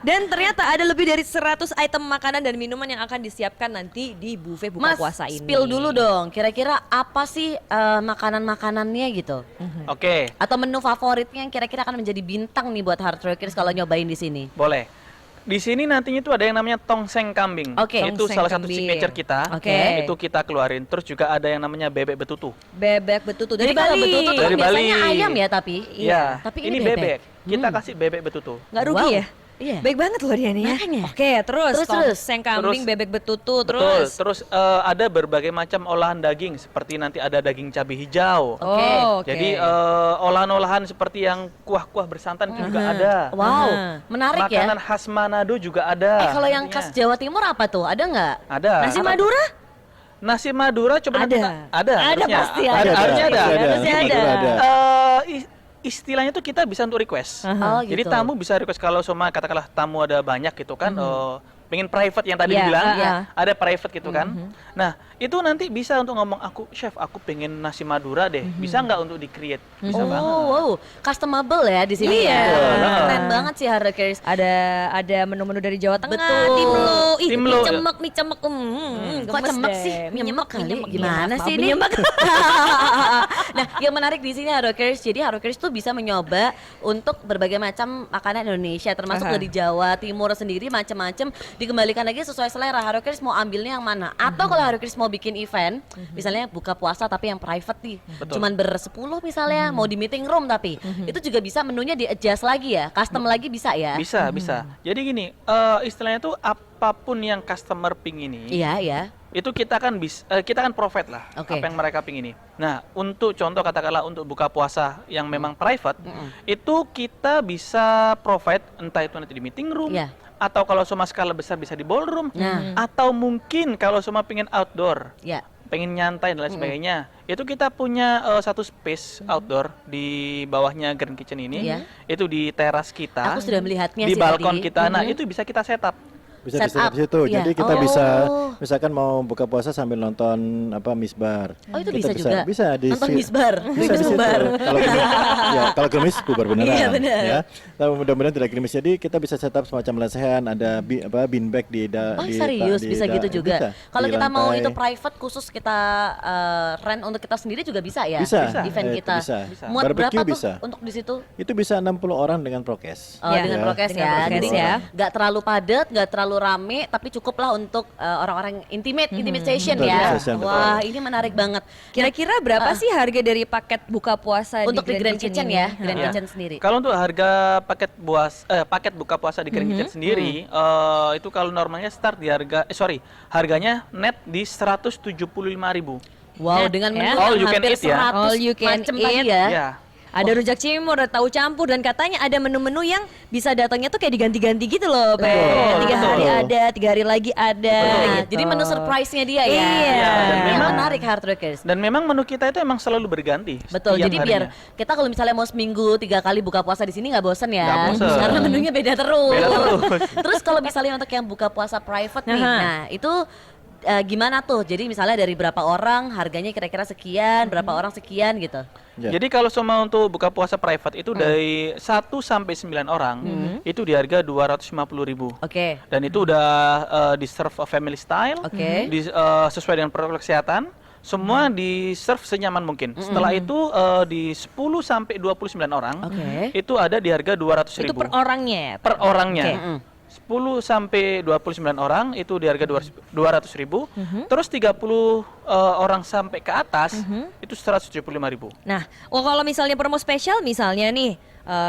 Dan ternyata ada lebih dari 100 item makanan dan minuman yang akan disiapkan nanti di buffet buka Mas, puasa ini. spill dulu dong. Kira-kira apa sih makanan-makanannya gitu? Oke, Atau menu favoritnya yang kira-kira akan menjadi bintang nih buat hard rockers kalau nyobain di sini? boleh. Di sini nantinya itu ada yang namanya tongseng kambing. Oke. Itu Tongseng salah satu kambing. signature kita. Oke. Itu kita keluarin. Terus juga ada yang namanya bebek betutu. Bebek betutu Jadi dari kalau Bali. betul tuh Dari biasanya Bali. ayam ya tapi. Iya. Tapi ini bebek. Kita kasih bebek betutu. Nggak rugi Wow. ya? Iya. Baik banget loh dia nih ya. Makanya. Oke, terus Terus. tongseng kambing, Terus. bebek betutu, Betul. terus. Terus ada berbagai macam olahan daging seperti nanti ada daging cabai hijau. Oke. Oh, oke. Jadi olahan-olahan seperti yang kuah-kuah bersantan itu juga ada. Wow, Aha. menarik Makanan ya. khas Manado juga ada. Kalau yang nantinya. khas Jawa Timur apa tuh? Ada nggak? Ada. Nasi Madura? Nasi Madura coba nanti Ada. ada. Ada harusnya. pasti Ada, ada. Harusnya ada. Harusnya Nasi ada. Madura ada. Istilahnya tuh kita bisa untuk request. Oh, Jadi gitu. tamu bisa request kalau sama katakanlah tamu ada banyak gitu kan, pengen private yang tadi Iya, dibilang, iya. ada private gitu kan. Nah itu nanti bisa untuk ngomong chef aku pengen nasi Madura deh, bisa nggak untuk di create? Bisa Oh, banget. wow, customable ya di sini Iya. ya. Betul. Keren banget sih Harokers. Ada menu-menu dari Jawa Tengah, Betul. Timlo, ih, Timlo. mie cemek, Kok gemes cemek deh. sih? Mie Nyemek kali? nyemek. Gimana Maaf, sih mie ini? nyemek. Nah, yang menarik di sini Harokers, jadi Harokers tuh bisa mencoba untuk berbagai macam makanan Indonesia, termasuk Aha. dari Jawa Timur sendiri macam-macam, dikembalikan lagi sesuai selera. Harokers mau ambilnya yang mana? Atau kalau Harokers mau bikin event, misalnya buka puasa tapi yang private nih, Betul. cuman ber-10 misalnya, mau di meeting room tapi itu juga bisa menunya di-adjust lagi ya, custom lagi bisa ya? Bisa, bisa. Jadi gini, istilahnya tuh apapun yang customer pingini, Iya, ya. itu kita kan provide lah Oke. apa yang mereka pingini. Nah, untuk contoh katakanlah untuk buka puasa yang memang private, itu kita bisa provide entah itu nanti di meeting room, Iya. atau kalau semua skala besar bisa di ballroom, Nah. atau mungkin kalau semua pengen outdoor, Ya. pengen nyantai dan lain sebagainya, itu kita punya satu space outdoor di bawahnya Grand Kitchen ini, Iya. itu di teras kita, Aku sudah melihatnya di sih balkon tadi. kita. Nah, itu bisa kita setup. Bisa Set di-setup up. di situ. Iya. Jadi kita Oh. bisa misalkan mau buka puasa sambil nonton misbar. Oh, itu Kita bisa juga? Bisa di Nonton si- misbar? Bisa Itu di situ. bubar. Kalau gerimis bubar beneran. Iya, benar. Ya. Tapi mudah-mudahan tidak gerimis. Jadi kita bisa setup semacam lesehan, ada bean bag Oh, serius bisa gitu juga. Kalau kita mau itu private khusus kita rent untuk kita sendiri juga bisa ya? Bisa. Event Itu kita. bisa. Muat Barbecue berapa bisa. tuh untuk di situ? Itu bisa 60 orang dengan prokes. Oh, Ya, dengan prokes dengan ya. prokes Jadi ya. nggak terlalu padat, nggak terlalu rame, tapi cukup lah untuk orang-orang intimate session Betul, ya. session, betul. Wah, ini menarik banget. Kira-kira berapa sih harga dari paket buka puasa Untuk di Grand Kitchen ini? ya, Grand Ya. Kitchen sendiri. Kalau untuk harga paket buka puasa di Grand Kitchen sendiri, itu kalau normalnya start di harganya net di 175.000. Wow, Net, dengan ya. menu All yang you can hampir eat ya. 100 All you can macam eat. tadi ya. Ya, Ada rujak cingur, ada tahu campur, dan katanya ada menu-menu yang bisa datangnya tuh kayak diganti-ganti gitu loh, Pe. Betul, 3 hari betul. ada, 3 hari lagi ada. gitu. Jadi menu surprise-nya dia ya. Iya. Dan Yang memang- menarik Hard Rockers. Dan memang menu kita itu emang selalu berganti. Betul, setiap jadi biar harinya. kita kalau misalnya mau seminggu 3 kali buka puasa di sini nggak bosen ya. Nggak bosen. Karena menunya beda terus. Beda terus. Terus kalau misalnya untuk yang buka puasa private nih, Aha. nah itu gimana tuh? Jadi misalnya dari berapa orang, harganya kira-kira sekian, berapa orang sekian gitu. Ya. Jadi kalau semua untuk buka puasa private itu dari 1 sampai 9 orang itu di harga 250.000. Oke. Dan itu udah di serve family style, Oke. sesuai dengan protokol kesehatan. Semua di serve senyaman mungkin. Setelah itu di 10 sampai 29 orang Oke. itu ada di harga 200.000 Itu per orangnya ya? per orangnya. Mm-mm. 10 sampai 29 orang itu di harga 200.000. Terus 30 orang sampai ke atas itu 175.000. Nah, kalau misalnya promo spesial misalnya nih,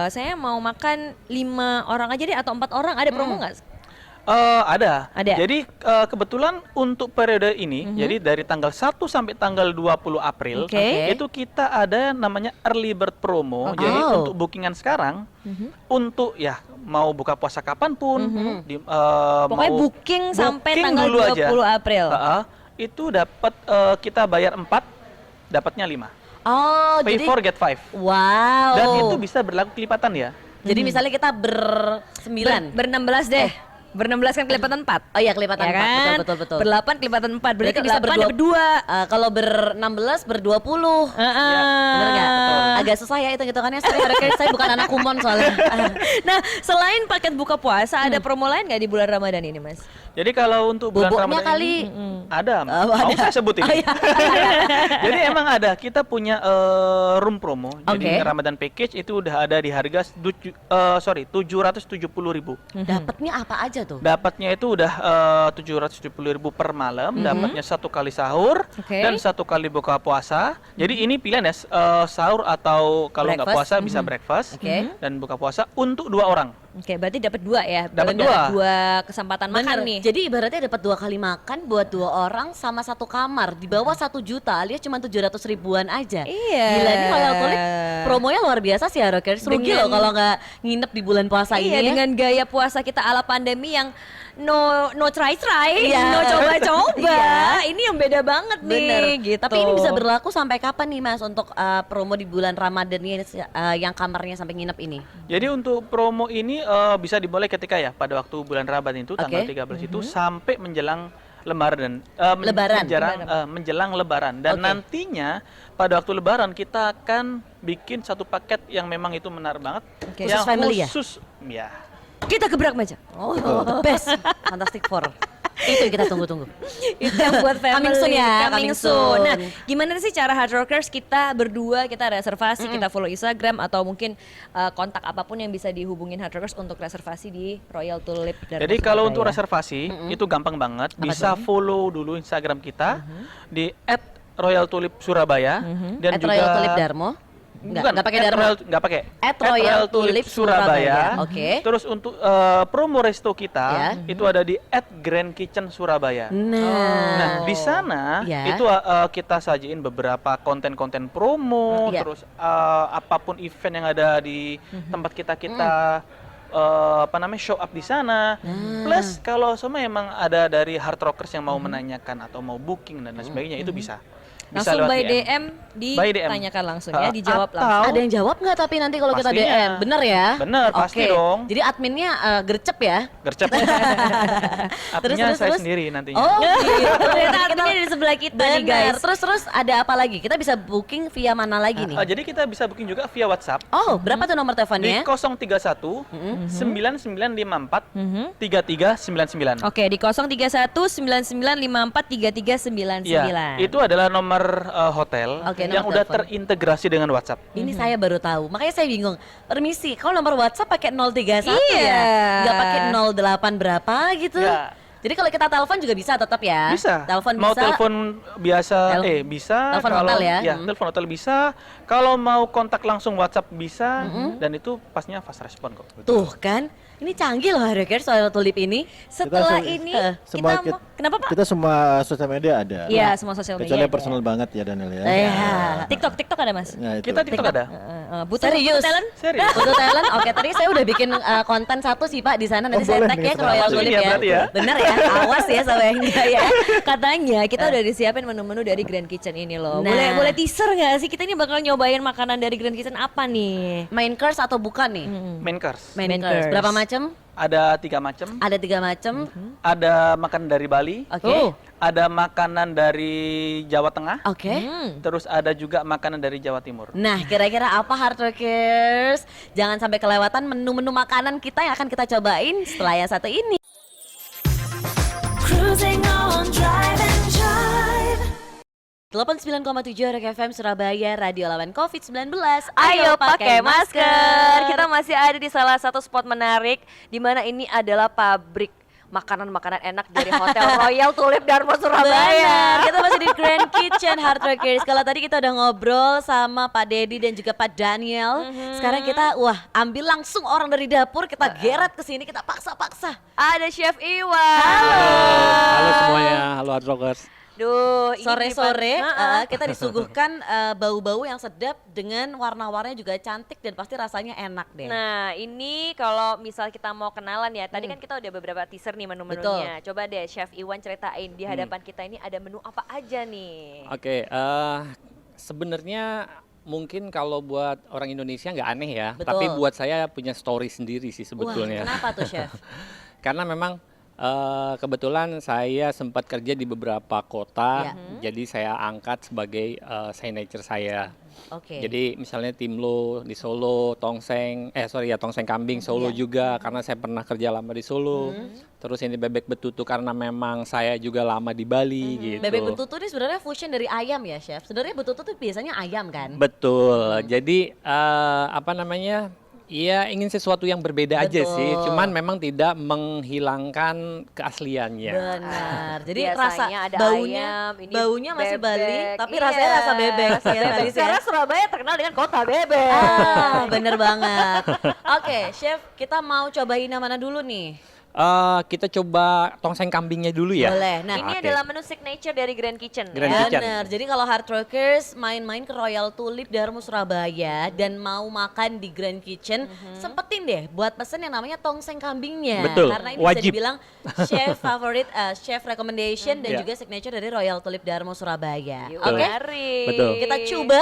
saya mau makan 5 orang aja deh atau 4 orang, ada promo nggak? Ada. Ada. Jadi kebetulan untuk periode ini, jadi dari tanggal 1 sampai tanggal 20 April, Oke. itu kita ada namanya early bird promo. Oke. Jadi Oh. untuk bookingan sekarang, untuk ya mau buka puasa kapanpun, Pokoknya mau booking sampai booking tanggal dulu aja. 20 April. Itu dapat kita bayar 4, dapatnya 5. Oh, Pay jadi 4 get 5. wow. Dan itu bisa berlaku kelipatan ya. Jadi misalnya kita bersembilan. Ber-16 deh. Ber-16 kan kelipatan 4. Oh iya kelipatan Ya 4, kan? betul. Ber-8 kelipatan 4. Berarti bisa bisa berdua. Kalau ber-16 ber-20. Bener nggak? Agak susah ya hitung-hitungannya. Saya bukan anak kumon soalnya. Nah, selain paket buka puasa, ada promo lain nggak di bulan Ramadan ini, Mas? Jadi kalau untuk bulan Boboknya Ramadan kali. ini ada, Oh, mau ada. saya sebutin? Oh, iya. Jadi emang ada, kita punya room promo. Jadi Oke. Ramadan package itu udah ada di harga 770.000. Dapatnya apa aja tuh? Dapatnya itu udah 770.000 per malam, dapatnya 1 kali sahur Oke. dan 1 kali buka puasa. Jadi ini pilihan ya, sahur atau kalau nggak Breakfast. puasa bisa breakfast Oke. dan buka puasa untuk 2 orang. Oke, berarti dapat 2 ya. Dapat Bener, 2. 2 kesempatan makan Bener. nih. Jadi ibaratnya dapat 2 kali makan buat 2 orang sama 1 kamar di bawah 1 juta alias cuma 700 ribuan aja. Iya. Gila ini Royal Tulip promonya luar biasa sih ya Rockers. Rugi Dengan- loh kalau nggak nginep di bulan puasa Iya, ini. dengan gaya puasa kita ala pandemi yang no try, Iya. no coba-coba. Iya. Ini yang beda banget Bener. nih, gitu. Tapi ini bisa berlaku sampai kapan nih Mas untuk promo di bulan Ramadan ini yang kamarnya sampai nginep ini? Jadi untuk promo ini bisa dimulai ketika ya pada waktu bulan Ramadan itu tanggal Oke. 13 itu sampai menjelang Lebaran. Lebaran. Menjelang Lebaran dan Oke. nantinya pada waktu Lebaran kita akan bikin satu paket yang memang itu menarik banget. Oke. Yang Khusus family ya? khusus ya. Kita gebrak meja. Oh, the best. Fantastic Four. Itu yang kita tunggu-tunggu. Itu yang buat family. Coming soon ya, Coming coming soon. soon. Nah, gimana sih cara Hard Rockers kita berdua, kita reservasi, kita follow Instagram atau mungkin kontak apapun yang bisa dihubungin Hard Rockers untuk reservasi di Royal Tulip Dharma Jadi kalau untuk Surabaya. reservasi itu gampang banget. Bisa follow dulu Instagram kita di @royaltulipsurabaya dan juga Royal Tulip Darmo. Nggak pakai Darmo. Nggak pakai. Royal Tulip Surabaya. Oke. Terus untuk promo resto kita Ya. itu ada di @Grand Kitchen Surabaya. Nah, di sana Ya. itu kita sajiin beberapa konten-konten promo, Ya. terus apapun event yang ada di tempat kita show up di sana. Plus kalau semua emang ada dari hard rockers yang mau menanyakan atau mau booking dan lain sebagainya itu bisa. Bisa langsung lewat by DM. By DM. ditanyakan langsung ya, dijawab Atau- langsung. Ada yang jawab nggak tapi nanti kalau kita Pastinya. DM? Bener ya? Bener, pasti Oke. dong. Jadi adminnya gercep ya? Gercep. Artinya saya sendiri nantinya. Oh gitu. Ternyata adminnya di sebelah kita nih guys. Terus ada apa lagi? Kita bisa booking via mana lagi nih? Jadi kita bisa booking juga via WhatsApp Oh, berapa tuh nomor di teleponnya? 031 9954 3399. Oke, di 031 9954 3399. Iya, itu adalah nomor hotel Oke, yang nomor udah telepon. terintegrasi dengan WhatsApp. Ini saya baru tahu. Makanya saya bingung. Permisi, kalau nomor WhatsApp pakai 031 Iya. ya? Nggak pakai 08 berapa gitu? Nggak. Jadi kalau kita telepon juga bisa tetap ya? Bisa. Telepon mau bisa. telepon biasa, Tel- bisa. telepon Kalau hotel ya? telepon hotel bisa. Kalau mau kontak langsung WhatsApp bisa. Dan itu pastinya fast respon kok. Tuh kan, ini canggih loh Rockers soal tulip ini. Setelah Kita ini semua kita mau, kenapa Pak? Kita semua sosial media ada. Iya, semua sosial media. Kecuali yang ada. personal banget ya Daniel ya. Iya. TikTok ada Mas? Nah, itu. Kita TikTok ada. Butuh Serius? talent? Serius. Butuh talent? Oke, tadi saya udah bikin konten satu sih Pak di sana. Nanti saya boleh tag nih, ya ke setelah Royal masuk Tulip ini ya ya. berarti ya. Bener ya, awas ya sama yang enggak ya. Katanya kita udah disiapin menu-menu dari Grand Kitchen ini loh. Nah. Boleh teaser nggak sih? Kita ini bakal nyobain makanan dari Grand Kitchen apa nih? Main course atau bukan nih? Main course. Main Main course. course. Berapa macam? Ada 3 macam. Ada 3 macam. Ada makanan dari Bali. Oke. Ada makanan dari Jawa Tengah. Oke. Terus ada juga makanan dari Jawa Timur. Nah, kira-kira apa hard workers? Jangan sampai kelewatan menu-menu makanan kita yang akan kita cobain setelah yang satu ini. Cruising on Drive and Drive. 89,7 Rock FM Surabaya, Radio Lawan COVID-19. Ayo pakai masker. Kita masih ada di salah satu spot menarik di mana ini adalah pabrik makanan-makanan enak dari Hotel Royal Tulip Dharma Benar, Surabaya. kita masih di Grand Kitchen Hard Rockers. Kalau tadi kita udah ngobrol sama Pak Dedi dan juga Pak Daniel, sekarang kita ambil langsung orang dari dapur, kita geret ke sini, kita paksa-paksa. Ada Chef Iwan. Halo semuanya, halo Hard Rockers. Duh, ini Sore-sore gimana? kita disuguhkan bau-bau yang sedap dengan warna-warnanya juga cantik dan pasti rasanya enak deh. Nah, ini kalau misal kita mau kenalan ya, tadi kan kita udah beberapa teaser nih menu-menunya. Coba deh Chef Iwan ceritain di hadapan kita ini ada menu apa aja nih? Oke, sebenarnya mungkin kalau buat orang Indonesia nggak aneh ya, Betul. tapi buat saya punya story sendiri sih Wah, sebetulnya. kenapa tuh Chef? Karena memang kebetulan saya sempat kerja di beberapa kota, Ya. jadi saya angkat sebagai signature saya. Oke. Jadi misalnya Timlo di Solo, Tongseng Kambing Solo Iya. juga karena saya pernah kerja lama di Solo. Terus ini bebek betutu karena memang saya juga lama di Bali gitu. Bebek betutu ini sebenarnya fusion dari ayam ya Chef. Sebenarnya betutu tuh biasanya ayam kan? Betul. Jadi apa namanya? Iya, ingin sesuatu yang berbeda aja Betul. sih. Cuman memang tidak menghilangkan keasliannya. Benar. Jadi Biasanya rasa ada baunya ayam, ini baunya masih bebek. Bali, tapi Iya, rasanya rasa bebek. rasa ya, bebek. Thalis ya. Karena Surabaya terkenal dengan kota bebek. Bener banget. Oke, Chef, kita mau cobain yang mana dulu nih? Kita coba tongseng kambingnya dulu ya. Boleh. Nah, Ini Oke. adalah menu signature dari Grand Kitchen. Grand ya. Kitchen. bener. Jadi kalau hard rockers main-main ke Royal Tulip Dharma Surabaya dan mau makan di Grand Kitchen, sempetin deh buat pesen yang namanya tongseng kambingnya. Betul, Karena ini bisa wajib. dibilang chef favorit, chef recommendation dan Ya. juga signature dari Royal Tulip Dharma Surabaya. Yuk, Oke? mari. Betul. Kita coba.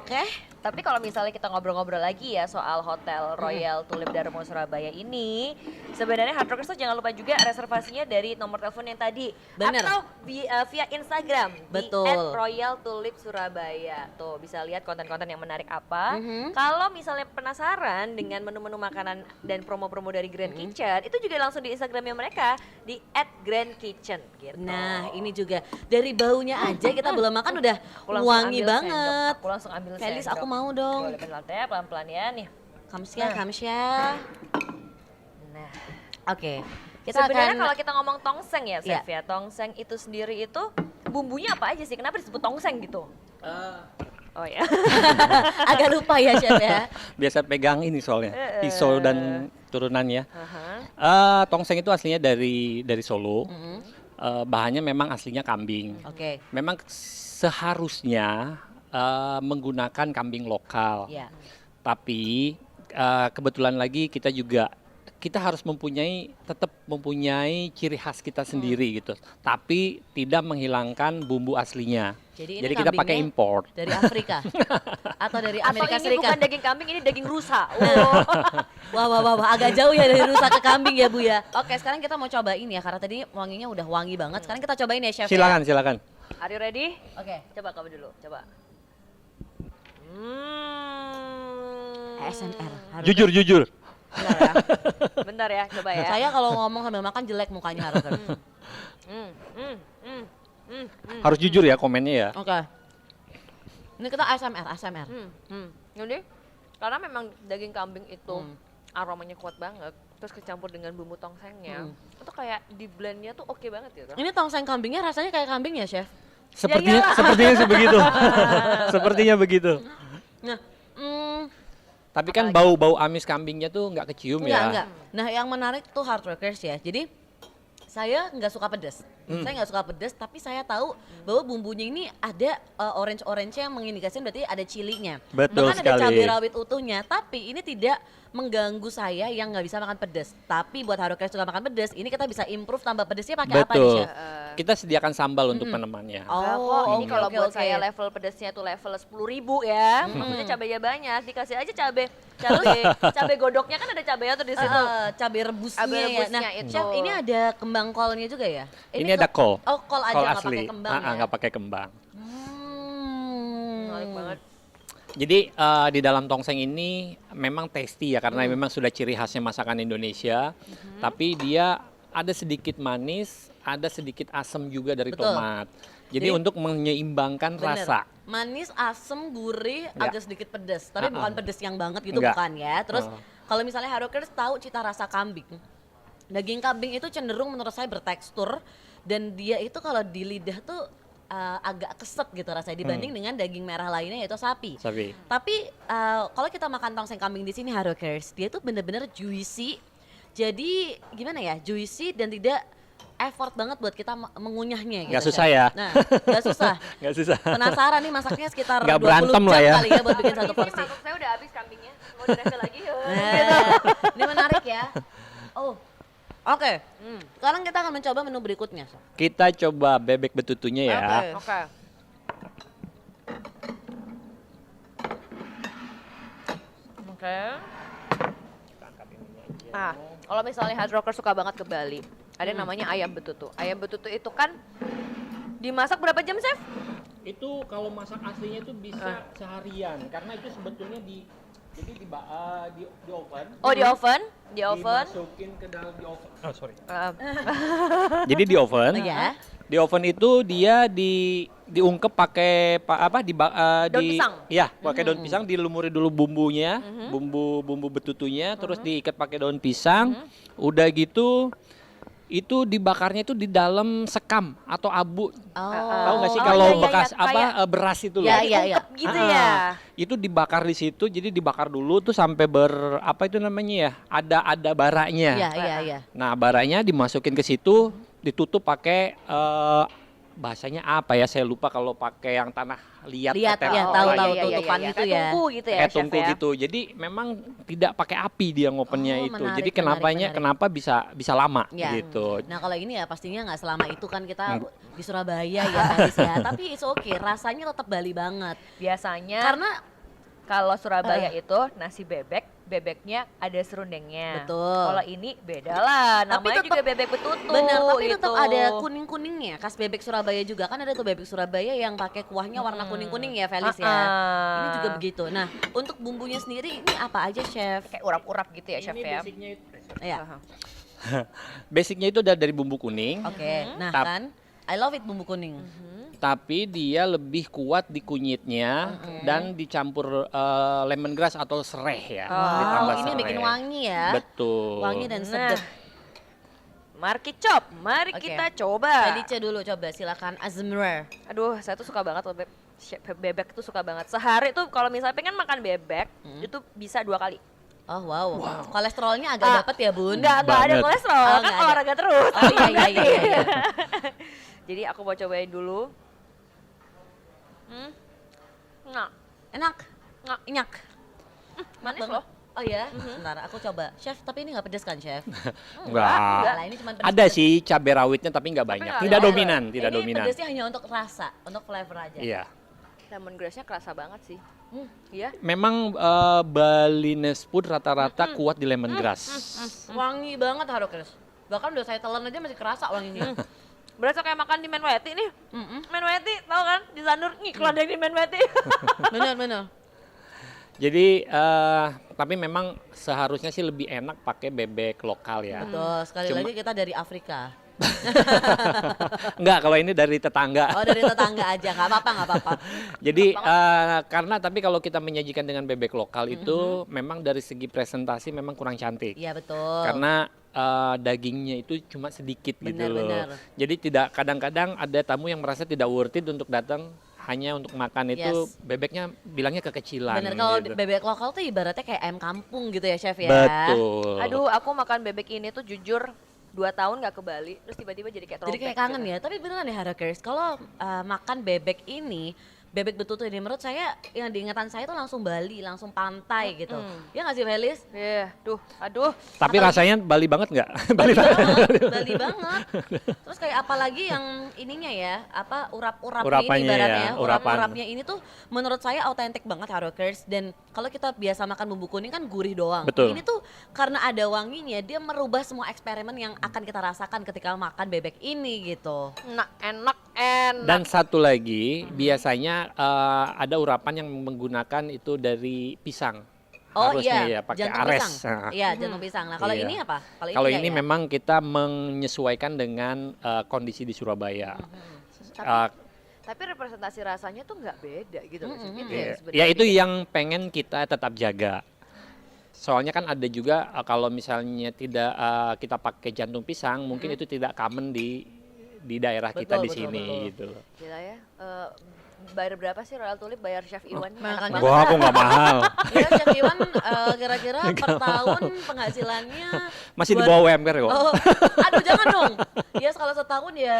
Oke. Tapi kalau misalnya kita ngobrol-ngobrol lagi ya soal Hotel Royal Tulip Dharma Surabaya ini, sebenarnya Hard Rockers tuh jangan lupa juga reservasinya dari nomor telepon yang tadi. Bener. Atau via Instagram Betul. di @royaltulipsurabaya. Tuh bisa lihat konten-konten yang menarik apa. Mhm. Kalau misalnya penasaran dengan menu-menu makanan dan promo-promo dari Grand Kitchen, itu juga langsung di Instagramnya mereka di @grandkitchen gitu. Nah, ini juga dari baunya aja kita belum makan udah Aku langsung wangi ambil banget. sendok. Aku langsung ambil Felis, sendok. aku mau dong. Boleh pelan-pelan ya nih. Kamsya, kamsya. Nah, Oke. Kita sebenarnya akan kalau kita ngomong tongseng ya, Iya. Chef ya. Tongseng itu sendiri itu bumbunya apa aja sih? Kenapa disebut tongseng gitu? Oh ya. agak lupa ya Chef ya. Biasa pegang ini soalnya, pisau dan turunannya. Aha. Tongseng itu aslinya dari Solo. Bahannya memang aslinya kambing. Oke. Memang seharusnya menggunakan kambing lokal. Ya. Tapi kebetulan lagi kita harus tetap mempunyai ciri khas kita sendiri gitu. Tapi tidak menghilangkan bumbu aslinya. Jadi ini kita pakai kambingnya import. Dari Afrika atau dari Atau Amerika ini Serikat. bukan daging kambing, ini daging rusa. Oh. Wah, agak jauh ya dari rusa ke kambing ya Bu ya. Oke, sekarang kita mau cobain ya karena tadi wanginya udah wangi banget. Sekarang kita cobain ya Chef. Silakan, silakan. Are you ready? Ya? Oke. Coba kamu dulu, coba. ASMR. Harus Jujur. benar ya. Bentar ya, coba ya. Saya kalau ngomong sambil makan jelek mukanya harus. Harus jujur ya komennya ya. Oke. Ini kita ASMR. Jadi karena memang daging kambing itu aromanya kuat banget, terus kecampur dengan bumbu tongsengnya, itu kayak di blendnya tuh oke banget gitu. Ini tongseng kambingnya rasanya kayak kambing ya Chef? Sepertinya begitu. Sepertinya begitu. Nah, Tapi kan bau-bau amis kambingnya tuh nggak kecium ya. enggak. Nah, yang menarik tuh hard workers ya. Jadi saya nggak suka pedas. Saya nggak suka pedas, tapi saya tahu bahwa bumbunya ini ada orange yang mengindikasikan berarti ada chilinya. Betul Bahkan ada sekali. cabai rawit utuhnya, tapi ini tidak mengganggu saya yang nggak bisa makan pedas. Tapi buat Harukers suka makan pedas, ini kita bisa improve tambah pedasnya pakai apa nih, Betul. Chef? Kita sediakan sambal untuk penemannya. Oh, ini oke, kalau oke, buat oke. saya level pedasnya tuh level 10.000 ya. Maksudnya cabenya banyak, dikasih aja cabai godoknya kan ada cabenya tuh di situ. Cabai rebusnya, Cabai ya. rebusnya Nah, itu. Chef, ini ada kembang kolnya juga ya? Ini ada kol. Oh, kol aja Kol nggak asli. pakai kembang ya? Nggak pakai kembang. Menarik banget. Jadi di dalam tongseng ini memang tasty ya karena memang sudah ciri khasnya masakan Indonesia. Tapi dia ada sedikit manis, ada sedikit asam juga dari Betul. tomat. Jadi untuk menyeimbangkan Bener. rasa. Manis, asem, gurih, Ya. agak sedikit pedas. Tapi bukan pedas yang banget gitu, Enggak. bukan ya. Terus kalau misalnya Harukers tahu cita rasa kambing. Daging kambing itu cenderung menurut saya bertekstur dan dia itu kalau di lidah tuh agak keset gitu rasanya dibanding dengan daging merah lainnya yaitu sapi. Sapi. Tapi kalau kita makan tongseng kambing di sini Harukers, dia tuh bener-bener juicy. Jadi gimana ya, juicy dan tidak effort banget buat kita mengunyahnya gitu. Nggak Chef. susah ya? Nah, nggak susah. Nggak susah. Penasaran nih masaknya sekitar Nggak 20 berantem jam lah ya. kali ya buat bikin satu Ini porsi. mangkok saya udah habis kambingnya. Mau direfill lagi yuk. Nah, ini menarik ya. Oh, oke. Sekarang kita akan mencoba menu berikutnya. Chef. Kita coba bebek betutunya ya. Oke. Oke. Nah, kalau misalnya hard rocker suka banget ke Bali, ada yang namanya ayam betutu. Ayam betutu itu kan dimasak berapa jam, Chef? Itu kalau masak aslinya itu bisa seharian karena itu sebetulnya jadi di oven. Oh, di oven? Di oven. Dimasukin ke dalam di oven. Oh, sorry. Eh, Jadi di oven. Oh ya. Di oven itu dia diungkep pakai Daun pisang. Iya, pakai daun pisang, dilumuri dulu bumbunya, bumbu betutunya, terus diikat pakai daun pisang. Udah gitu itu dibakarnya itu di dalam sekam atau abu. Tahu nggak sih Oh, kalau iya, iya, bekas iya, kayak- beras itu loh. Iya, iya, iya. diungkep gitu ya. Itu dibakar di situ, jadi dibakar dulu tuh sampai apa itu namanya ya? Ada baranya. Iya, iya, iya. Nah, baranya dimasukin ke situ, ditutup pakai bahasanya apa ya? Saya lupa kalau pakai yang tanah liat. Liat, atau ya, apa tahu, gitu. tahu, tutupan itu Kayak ya. tungku gitu ya, Kayak Chef tungku ya. gitu. Jadi memang tidak pakai api dia ngopennya Oh, itu. menarik, Jadi menarik. kenapa bisa lama Ya. gitu. Nah kalau ini ya pastinya nggak selama itu kan kita di Surabaya ya Haris ya. Tapi it's okay, rasanya tetap Bali banget. Biasanya Karena kalau Surabaya itu nasi bebeknya ada serundengnya. Betul. Kalau ini beda lah, Tapi namanya juga tetap- bebek betutu. benar, tapi tetap gitu. ada kuning-kuningnya. Khas bebek Surabaya juga kan ada tuh bebek Surabaya yang pakai kuahnya warna kuning-kuning ya Felis ya. Ini juga begitu. Nah untuk bumbunya sendiri ini apa aja Chef? Kayak urap-urap gitu ya, Chef ya. Ya, Basicnya itu dari bumbu kuning, oke. Nah Tap- kan, I love it bumbu kuning. tapi dia lebih kuat di kunyitnya dan dicampur lemongrass atau sereh ya. ditambah Wow, ini sereh. bikin wangi ya. Betul. Wangi dan Nah, sedap. Markicop, mari Oke. kita coba. Felice dulu coba silakan Azmrer. Aduh, saya tuh suka banget loh bebek tuh suka banget. Sehari tuh kalau misalnya pengen makan bebek, itu bisa 2 kali. Oh wow. Kolesterolnya agak dapat ya bun? Enggak ada Banget. kolesterol, Oh, kan nggak ada. olahraga terus. Oh iya iya iya. iya. Jadi aku mau cobain dulu. Nggak, Enak. nyak. Manis banget. loh. Oh ya, sebentar aku coba. Chef, tapi ini nggak pedes kan chef? Enggak. Lah ini cuma pedes. Ada sih cabai rawitnya tapi nggak banyak. nggak Tidak ada. dominan, tidak Ini dominan. pedesnya hanya untuk rasa, untuk flavor aja. Iya. Lemongrassnya kerasa banget sih. Iya. Memang Balinese food rata-rata kuat di lemongrass. Wangi banget Harukers. Bahkan udah saya telan aja masih kerasa wanginya. Berasa kayak makan di Menweti nih. Menweti, tahu kan? Di Sanur ngiklan dari di Menweti. Bener. Jadi tapi memang seharusnya sih lebih enak pakai bebek lokal ya. Betul, sekali Cuma- lagi kita dari Afrika. Enggak, kalau ini dari tetangga. Oh dari tetangga aja, nggak apa-apa. Jadi karena tapi kalau kita menyajikan dengan bebek lokal itu memang dari segi presentasi memang kurang cantik. Iya betul. Karena dagingnya itu cuma sedikit gitu Benar, loh. benar. Jadi tidak kadang-kadang ada tamu yang merasa tidak worth it untuk datang hanya untuk makan itu Yes. bebeknya bilangnya kekecilan. Bener, kalau gitu. bebek lokal tuh ibaratnya kayak ayam kampung gitu ya chef ya. Betul. Aduh, aku makan bebek ini tuh jujur 2 tahun nggak ke Bali, terus tiba-tiba jadi kayak Jadi throwback kayak kangen gitu. ya, tapi beneran deh Harakers, kalau makan bebek ini, bebek betutu ini menurut saya yang diingatan saya tuh langsung Bali, langsung pantai gitu. Ya nggak sih Felis? Iya, aduh. Tapi rasanya Bali banget nggak? Bali banget, Bali banget. Terus kayak apalagi yang ininya ya, apa urap-urapnya ini Urapannya ibaratnya, ya, urapan. urap-urapnya ini tuh menurut saya autentik banget Harakers. Dan kalau kita biasa makan bumbu kuning kan gurih doang. Betul. Ini tuh karena ada wanginya, dia merubah semua eksperimen yang akan kita rasakan ketika makan bebek ini gitu. Nah, enak. Dan satu lagi, biasanya ada urapan yang menggunakan itu dari pisang. Oh Harusnya iya, ya pakai jantung ares. pisang. Nah. Iya, jantung pisang. Nah, kalau Iya. ini apa? Kalau enggak ini ya? memang kita menyesuaikan dengan kondisi di Surabaya. Tapi representasi rasanya tuh nggak beda gitu loh. Chef. Itu Iya. yang sebenarnya Ya itu bikin- yang pengen kita tetap jaga. Soalnya kan ada juga kalau misalnya tidak kita pakai jantung pisang, mungkin itu tidak common di daerah kita Betul, di betul, sini betul. gitu loh. Gila ya. Bayar berapa sih Royal Tulip bayar Chef Iwan? makanya- Gua aku nggak mahal. Iya, Chef Iwan kira-kira per tahun penghasilannya Masih di dua- bawah UMR kok. Oh, aduh jangan dong. Ya kalau setahun ya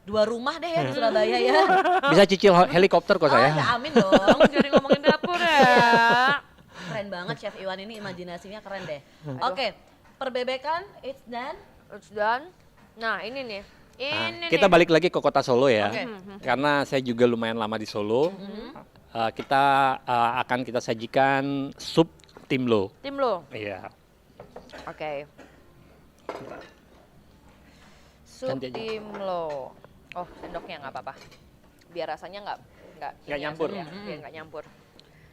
2 rumah deh ya di Surabaya ya. Bisa cicil helikopter kok Oh, saya. ya amin dong. Jadi ngomongin dapur ya. Keren banget Chef Iwan ini, imajinasinya keren deh. Oke, perbebekan it's done. It's done. Nah ini nih. Nah, Ini kita nih. balik lagi ke kota Solo ya, Oke. karena saya juga lumayan lama di Solo. Kita akan kita sajikan sup timlo. Tim lo. Iya. Oke. Sup Ganti aja. tim lo. Oh sendoknya nggak apa-apa. Biar rasanya nggak Nggak ini nyampur. asam ya, biar nggak nyampur.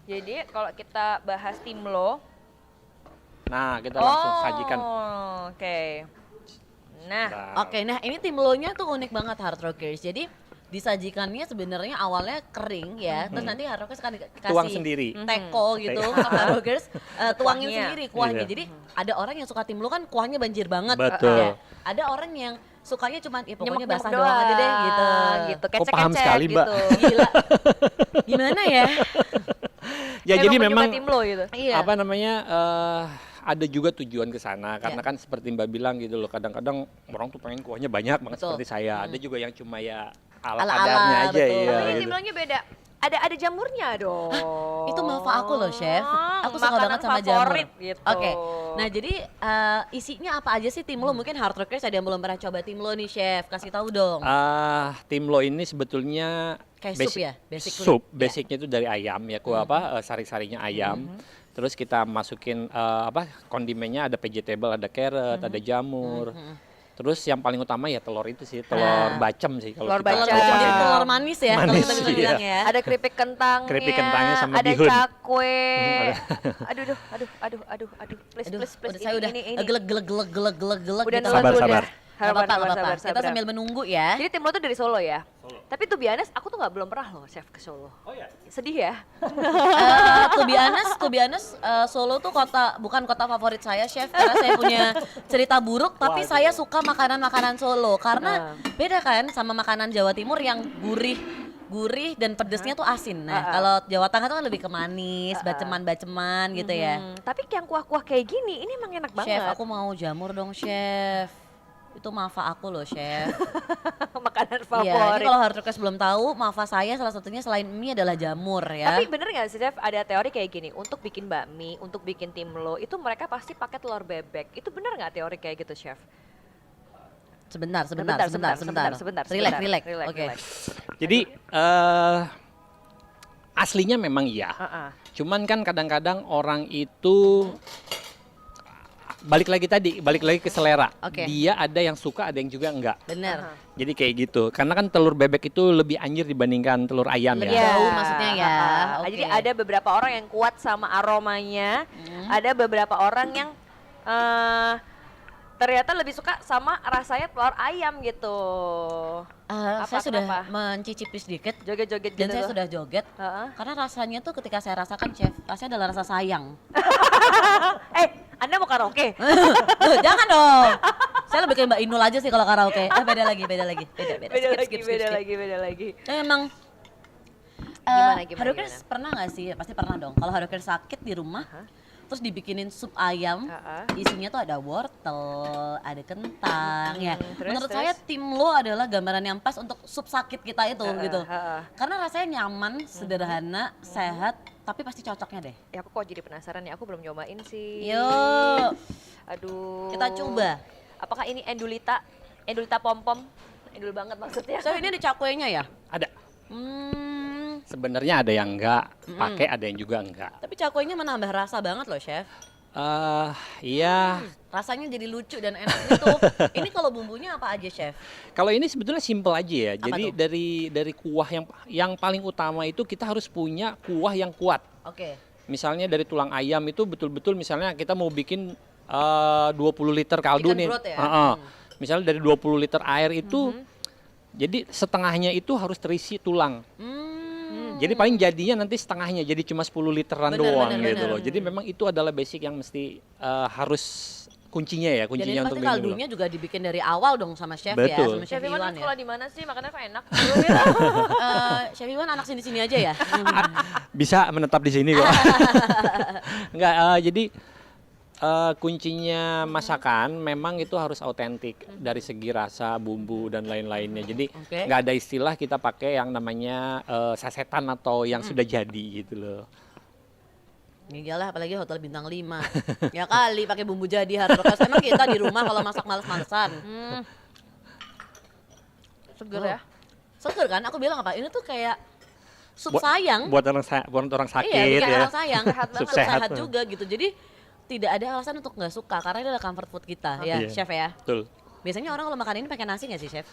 Jadi kalau kita bahas tim lo. Nah, kita langsung sajikan. Oke. Nah. Oke, nah ini timlonya tuh unik banget Hard Rockers. Jadi disajikannya sebenarnya awalnya kering ya, terus nanti Hard Rockers akan dikasih Tuang sendiri. teko gitu ke Hard Rockers, tuangin Kuahnya. sendiri kuahnya. Iya. Jadi ada orang yang suka timlo kan kuahnya banjir banget. Betul. Ya. Ada orang yang sukanya cuma ya pokoknya Nyemek-nyemek basah doang aja deh gitu. Gitu, Kok paham sekali, Mbak? gitu. Gila. Gimana ya? Ya jadi memang tim lo gitu. Iya. apa namanya ada juga tujuan ke sana karena kan seperti Mbak bilang gitu loh, kadang-kadang orang tuh pengen kuahnya banyak banget Betul. seperti saya. Ada juga yang cuma ya ala Ala-ala, kadarnya aja betul. iya. Tapi gitu. timlonya beda. Ada jamurnya dong. Itu mafa aku loh Chef. Aku suka Makanan banget sama favorit jamur. gitu. Oke. Nah jadi isinya apa aja sih timlo? Mungkin Hard Rockers ada yang belum pernah coba timlo nih Chef. Kasih tahu dong. Timlo ini sebetulnya Kayak sup ya, basically. Sup, Ya. basicnya itu dari ayam ya, sari-sarinya ayam. Terus kita masukin kondimennya, ada vegetable, ada carrot, ada jamur. Terus yang paling utama ya telur itu sih, telur bacem sih kalau Telur kita bacem. Telur kalau bacem jadi kita- telur manis ya, kalau Manis, kita bisa iya. bilang ya. Ada keripik kentangnya, Keripik kentangnya sama ada bihun. cakwe. ada. Aduh, please, Aduh, please, udah saya udah ini. gelek Udah gitu. nelan Sabar, dulu sabar. dah. Gak apa-apa, Sabar, gak apa-apa. sabar, Kita sabar. sambil menunggu ya. Jadi tim lo tuh dari Solo ya? Tapi to be honest, aku tuh belum pernah loh chef ke Solo. Oh ya. Sedih ya? To be honest, Solo tuh bukan kota favorit saya Chef, karena saya punya cerita buruk, tapi saya suka makanan-makanan Solo karena beda kan sama makanan Jawa Timur yang gurih dan pedesnya tuh asin. Nah, kalau Jawa Tengah tuh kan lebih ke manis, baceman-baceman gitu ya. Tapi yang kuah-kuah kayak gini, ini emang enak banget. Chef, aku mau jamur dong, Chef. Itu mafa aku loh, Chef. Makanan Iya, ini favorit. kalau Hard Rockers belum tahu, mafa saya salah satunya selain mie adalah jamur ya. Tapi bener gak sih Chef, ada teori kayak gini, untuk bikin bakmi, untuk bikin timlo, itu mereka pasti pakai telur bebek. Itu bener gak teori kayak gitu Chef? Sebentar. Relax. Oke. Jadi aslinya memang iya. Cuman kan kadang-kadang orang itu balik lagi ke selera. Oke. Dia ada yang suka, ada yang juga enggak. Bener. Jadi kayak gitu. Karena kan telur bebek itu lebih anjir dibandingkan telur ayam Lebih ya. bau maksudnya ya. Oke. Jadi ada beberapa orang yang kuat sama aromanya, ada beberapa orang yang ternyata lebih suka sama rasanya telur ayam gitu. Saya sudah kenapa? mencicipi sedikit Joget-joget dan gitu saya tuh. sudah joget. Heeh. Karena rasanya tuh ketika saya rasakan Chef, rasanya adalah rasa sayang. Anda mau karaoke? Loh, jangan dong. Saya lebih kayak Mbak Inul aja sih kalau karaoke. Beda lagi. Beda. Beda lagi. Nah, memang Gimana, Hadokers pernah nggak sih? Pasti pernah dong. Kalau Hadokers sakit di rumah, terus dibikinin sup ayam. Isinya tuh ada wortel, ada kentang ya. Menurut saya tim lo adalah gambaran yang pas untuk sup sakit kita itu gitu. Karena rasanya nyaman, sederhana, sehat, tapi pasti cocoknya deh. Ya aku kok jadi penasaran ya, aku belum nyobain sih. Yuk, Aduh. kita coba. Apakah ini endulita? Endulita pom-pom? Endul banget maksudnya. So ini ada cakwenya ya? Ada. Hmm, Sebenarnya ada yang enggak pakai, ada yang juga enggak. tapi cakwenya menambah rasa banget loh chef. Iya. Rasanya jadi lucu dan enak gitu. Ini kalau bumbunya apa aja chef? Kalau ini sebetulnya simple aja ya. Apa Jadi tuh? dari kuah yang paling utama itu kita harus punya kuah yang kuat. Oke. Misalnya dari tulang ayam itu betul-betul misalnya kita mau bikin 20 liter kaldu Chicken nih. broth ya? Misalnya dari 20 liter air itu jadi setengahnya itu harus terisi tulang. Jadi paling jadinya nanti setengahnya jadi cuma 10 literan Bener, doang bener, gitu bener. loh. Jadi memang itu adalah basic yang mesti harus kuncinya ya, Dan ini kuncinya untuk pasti ini dulu. kaldunya juga dibikin dari awal dong sama chef ya, Betul. sama chef Chef Iwan Iwan kan ya. sekolah di mana sih? Makannya kok enak. Chef Iwan anak sini-sini aja ya. Bisa menetap di sini kok. Enggak, jadi kuncinya masakan memang itu harus autentik dari segi rasa, bumbu dan lain-lainnya. Jadi Oke. nggak ada istilah kita pakai yang namanya sasetan atau yang sudah jadi gitu loh. Iyalah apalagi hotel bintang 5. Ya kali pakai bumbu jadi hard rock. Emang kita di rumah kalau masak males-malesan. Seger Oh. ya. Seger kan? Aku bilang apa? Ini tuh kayak sup Buat- sayang. Buat orang sakit Iya, bikin ya. orang sayang. Sup Sup sehat. sehat juga gitu. Jadi tidak ada alasan untuk nggak suka karena ini adalah comfort food kita ya, Iya. chef ya. Betul. Biasanya orang kalau makan ini pakai nasi nggak sih, chef?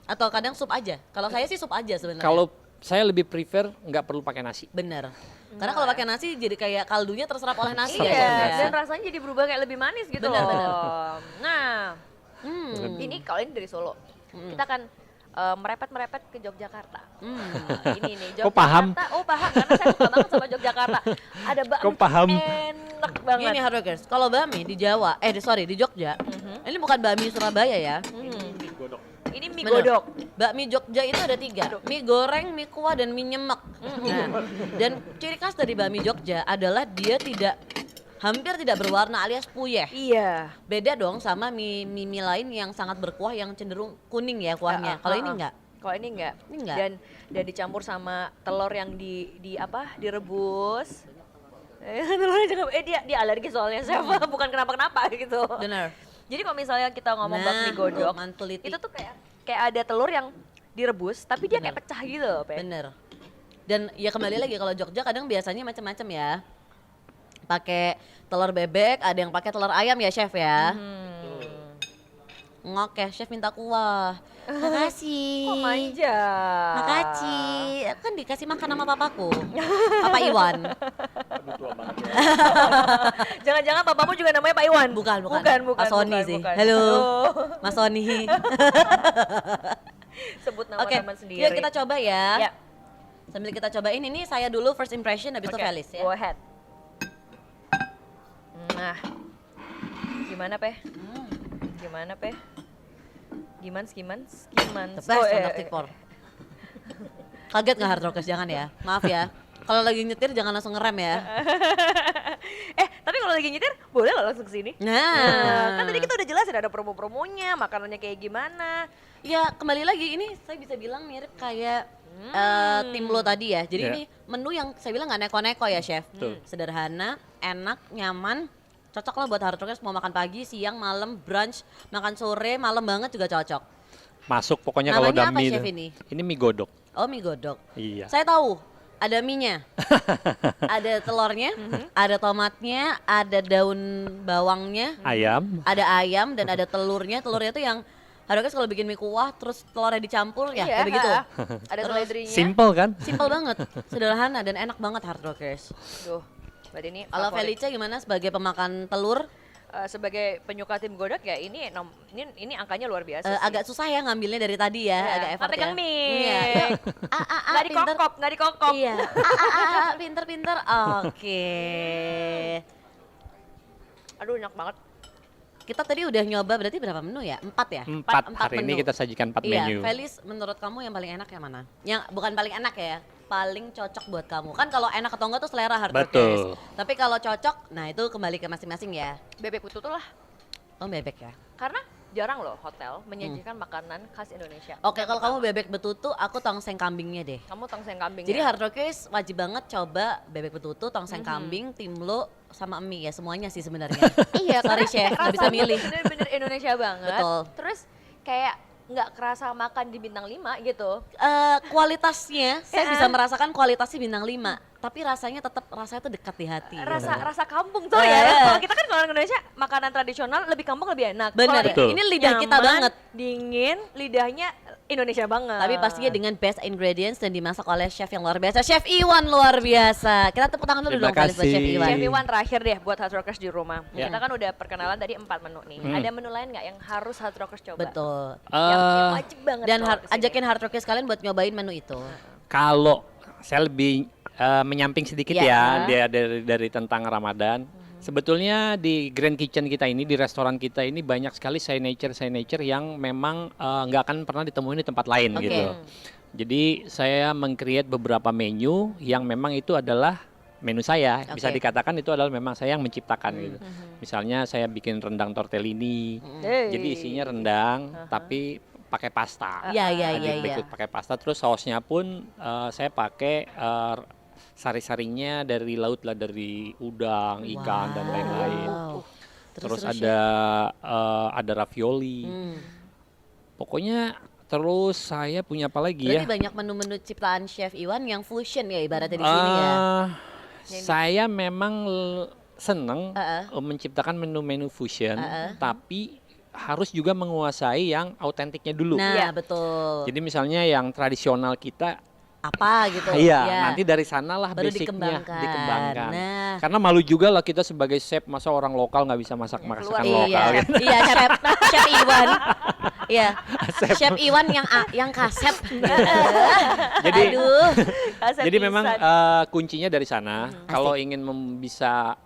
Atau kadang sup aja? Kalau saya sih sup aja sebenarnya. Kalau saya lebih prefer nggak perlu pakai nasi. Bener. Karena kalau pakai nasi jadi kayak kaldunya terserap oleh nasi ya, Iya, chef ya. dan rasanya jadi berubah kayak lebih manis gitu Benar, loh. benar. Nah, Hmm. ini kalau ini dari Solo. Kita kan merepet-merepet ke Yogyakarta. Ini nih Kok paham? Yogyakarta. Oh paham karena saya suka banget sama Yogyakarta. Ada bakmi Kok paham? enak banget. Gini hardworkers, kalau bakmi di Jawa, di Jogja, ini bukan bakmi Surabaya ya. Ini mie Bener. godok. Bakmi Jogja itu ada 3, mie goreng, mie kuah, dan mie nyemek. Nah, dan ciri khas dari bakmi Jogja adalah dia hampir tidak berwarna alias puyeh. Iya. Beda dong sama mie lain yang sangat berkuah yang cenderung kuning ya kuahnya. Kalau ini enggak. Kalau ini enggak. Ini enggak. Dan dicampur sama telur yang direbus. Telurnya juga dia alergi soalnya chef, bukan kenapa-kenapa gitu. Benar. Jadi kalau misalnya kita ngomong bakmi godok, mantul itu tuh kayak ada telur yang direbus tapi dia kayak pecah gitu loh, Pe. Bener. Dan ya kembali lagi kalau Jogja kadang biasanya macam-macam ya. Pakai telur bebek, ada yang pakai telur ayam ya chef ya. Oke, chef minta kuah. Makasih. Kok manja. Makasih. Aku kan dikasih makan sama papaku. Papa Iwan. Jangan-jangan bapakmu juga namanya Pak Iwan? Bukan. Bukan. Pak Sony bukan, sih. bukan. Halo. Oh. Mas Sony. Sebut nama Oke, teman sendiri. yuk kita coba ya. Ya. Sambil kita cobain ini saya dulu first impression habis itu Oke, Felis ya. Go ahead. Nah, gimana Pe? Gimana Pe? Gimana? The best Fantastic Four. Kaget nggak hard rockers? Jangan ya, maaf ya. Kalau lagi nyetir jangan langsung ngerem ya. Tapi kalau lagi nyetir boleh loh langsung kesini. Nah, Kan tadi kita udah jelasin ada promo-promonya, makanannya kayak gimana. ya kembali lagi ini saya bisa bilang mirip kayak tim lo tadi ya. Jadi Ya. ini menu yang saya bilang nggak neko-neko ya chef. Betul. Sederhana, enak, nyaman. Cocok lah buat hard rockers mau makan pagi, siang, malam, brunch, makan sore, malam banget juga cocok. Masuk pokoknya kalau Namanya udah apa, mie. chef itu. ini? Ini mie godok. Oh mie godok. Iya. Saya tahu, ada mie-nya, ada telurnya, ada tomatnya, ada daun bawangnya, Ayam. ada ayam dan ada telurnya. Telurnya tuh yang harusnya kalau bikin mie kuah terus telurnya dicampur ya kayak begitu. Ada seledrinya. Simple kan? Simple banget, sederhana dan enak banget hard rockers. Duh, berarti ini Kalau favorit. Felicia gimana sebagai pemakan telur? Sebagai penyuka tim godok ya ini angkanya luar biasa sih. Agak susah ya ngambilnya dari tadi ya, Iya, agak effort nggak pegang ya. mic. Iya. Yuk. Nggak dikokop, nggak dikokop. Iya. Pinter-pinter. Oke. Aduh enak banget. Kita tadi udah nyoba berarti berapa menu ya? 4 ya? 4 hari ini menu. kita sajikan 4 Iya, menu. Felis menurut kamu yang paling enak yang mana? Yang bukan paling enak ya, paling cocok buat kamu? Kan kalau enak atau enggak tuh selera hard Betul. rockers. Tapi kalau cocok, nah itu kembali ke masing-masing ya. Bebek betutu lah. Oh bebek ya. Karena jarang loh hotel menyajikan makanan khas Indonesia. Oke, kalau kamu bebek betutu, aku tongseng kambingnya deh. Kamu tongseng kambing Jadi ya? hard rockers wajib banget coba bebek betutu, tongseng kambing, timlo, sama mie ya semuanya sih sebenarnya. Iya, Sorry chef, nggak bisa milih. Bener-bener Indonesia banget. Betul. Terus kayak nggak kerasa makan di bintang 5 gitu. Kualitasnya, saya Ya. bisa merasakan kualitasnya bintang 5, tapi rasanya tetap rasanya tuh dekat di hati. Rasa kampung tuh Iya. ya. Kalau kita kan kalau orang Indonesia makanan tradisional lebih kampung lebih enak. Bener. Kalau Betul. Ini lidah kita nyaman, banget. Dingin, lidahnya Indonesia banget. Tapi pastinya dengan best ingredients dan dimasak oleh chef yang luar biasa. Chef Iwan luar biasa. Kita tepuk tangan dulu Terima dong Felis buat Chef kasih. Iwan. Chef Iwan terakhir deh buat hard rockers di rumah. Ya. Kita kan udah perkenalan tadi 4 menu nih. Ada menu lain nggak yang harus hard rockers coba? Betul. Yang wajib banget. Dan kalau kesini. ajakin hard rockers kalian buat nyobain menu itu. Kalau saya lebih menyamping sedikit Ya. ya dari tentang Ramadan. Sebetulnya di Grand Kitchen kita ini, di restoran kita ini banyak sekali signature yang memang nggak akan pernah ditemuin di tempat lain Oke. gitu. Jadi saya meng-create beberapa menu yang memang itu adalah menu saya. Bisa Oke. dikatakan itu adalah memang saya yang menciptakan gitu. Misalnya saya bikin rendang tortellini. Hey. Jadi isinya rendang tapi pakai pasta. Iya, iya, Jadi iya, iya. berikut pakai pasta, terus sausnya pun saya pakai sari-sarinya dari laut lah, dari udang, ikan dan lain-lain. Wow. Terus Chef. ada ravioli. Pokoknya terus saya punya apa lagi Berarti ya? banyak menu-menu ciptaan Chef Iwan yang fusion ya ibaratnya di sini ya. Saya memang seneng Heeh. menciptakan menu-menu fusion, tapi harus juga menguasai yang autentiknya dulu. Nah, Iya. betul. Jadi misalnya yang tradisional kita, Apa gitu. iya, Ya. nanti dari sanalah Baru basicnya dikembangkan. Nah. Karena malu juga lah kita sebagai chef, masa orang lokal nggak bisa masak masakan lokal. Iya, gitu. iya Chef Iwan. Iya. Chef Iwan yang kasep. Jadi, Aduh. Kasep jadi pisan. memang kuncinya dari sana. Kalau ingin bisa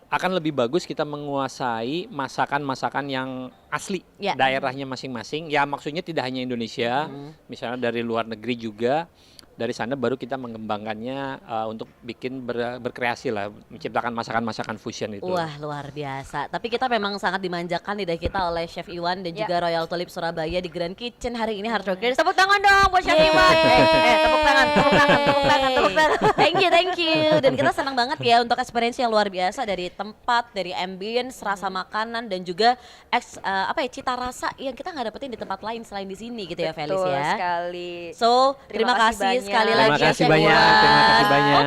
akan lebih bagus kita menguasai masakan-masakan yang asli Ya. daerahnya masing-masing. Ya maksudnya tidak hanya Indonesia, misalnya dari luar negeri juga. Dari sana baru kita mengembangkannya untuk bikin berkreasi lah, menciptakan masakan-masakan fusion itu. Wah, luar biasa. Tapi kita memang sangat dimanjakan lidah kita oleh Chef Iwan dan Ya. juga Royal Tulip Surabaya di Grand Kitchen hari ini Hard Rockers. Tepuk tangan dong buat Chef Iwan. Tepuk tangan. Thank you. Dan kita senang banget ya untuk experience yang luar biasa dari tempat, dari ambience, rasa makanan dan juga cita rasa yang kita nggak dapetin di tempat lain selain di sini gitu ya Felis Betul ya. sekali. So, Terima terima kasih kasih banyak. sekali Terima lagi ya, kasih Chef banyak, Iwan. terima kasih banyak.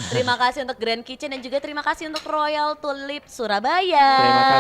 Terima kasih untuk Grand Kitchen dan juga terima kasih untuk Royal Tulip Surabaya. Terima kasih.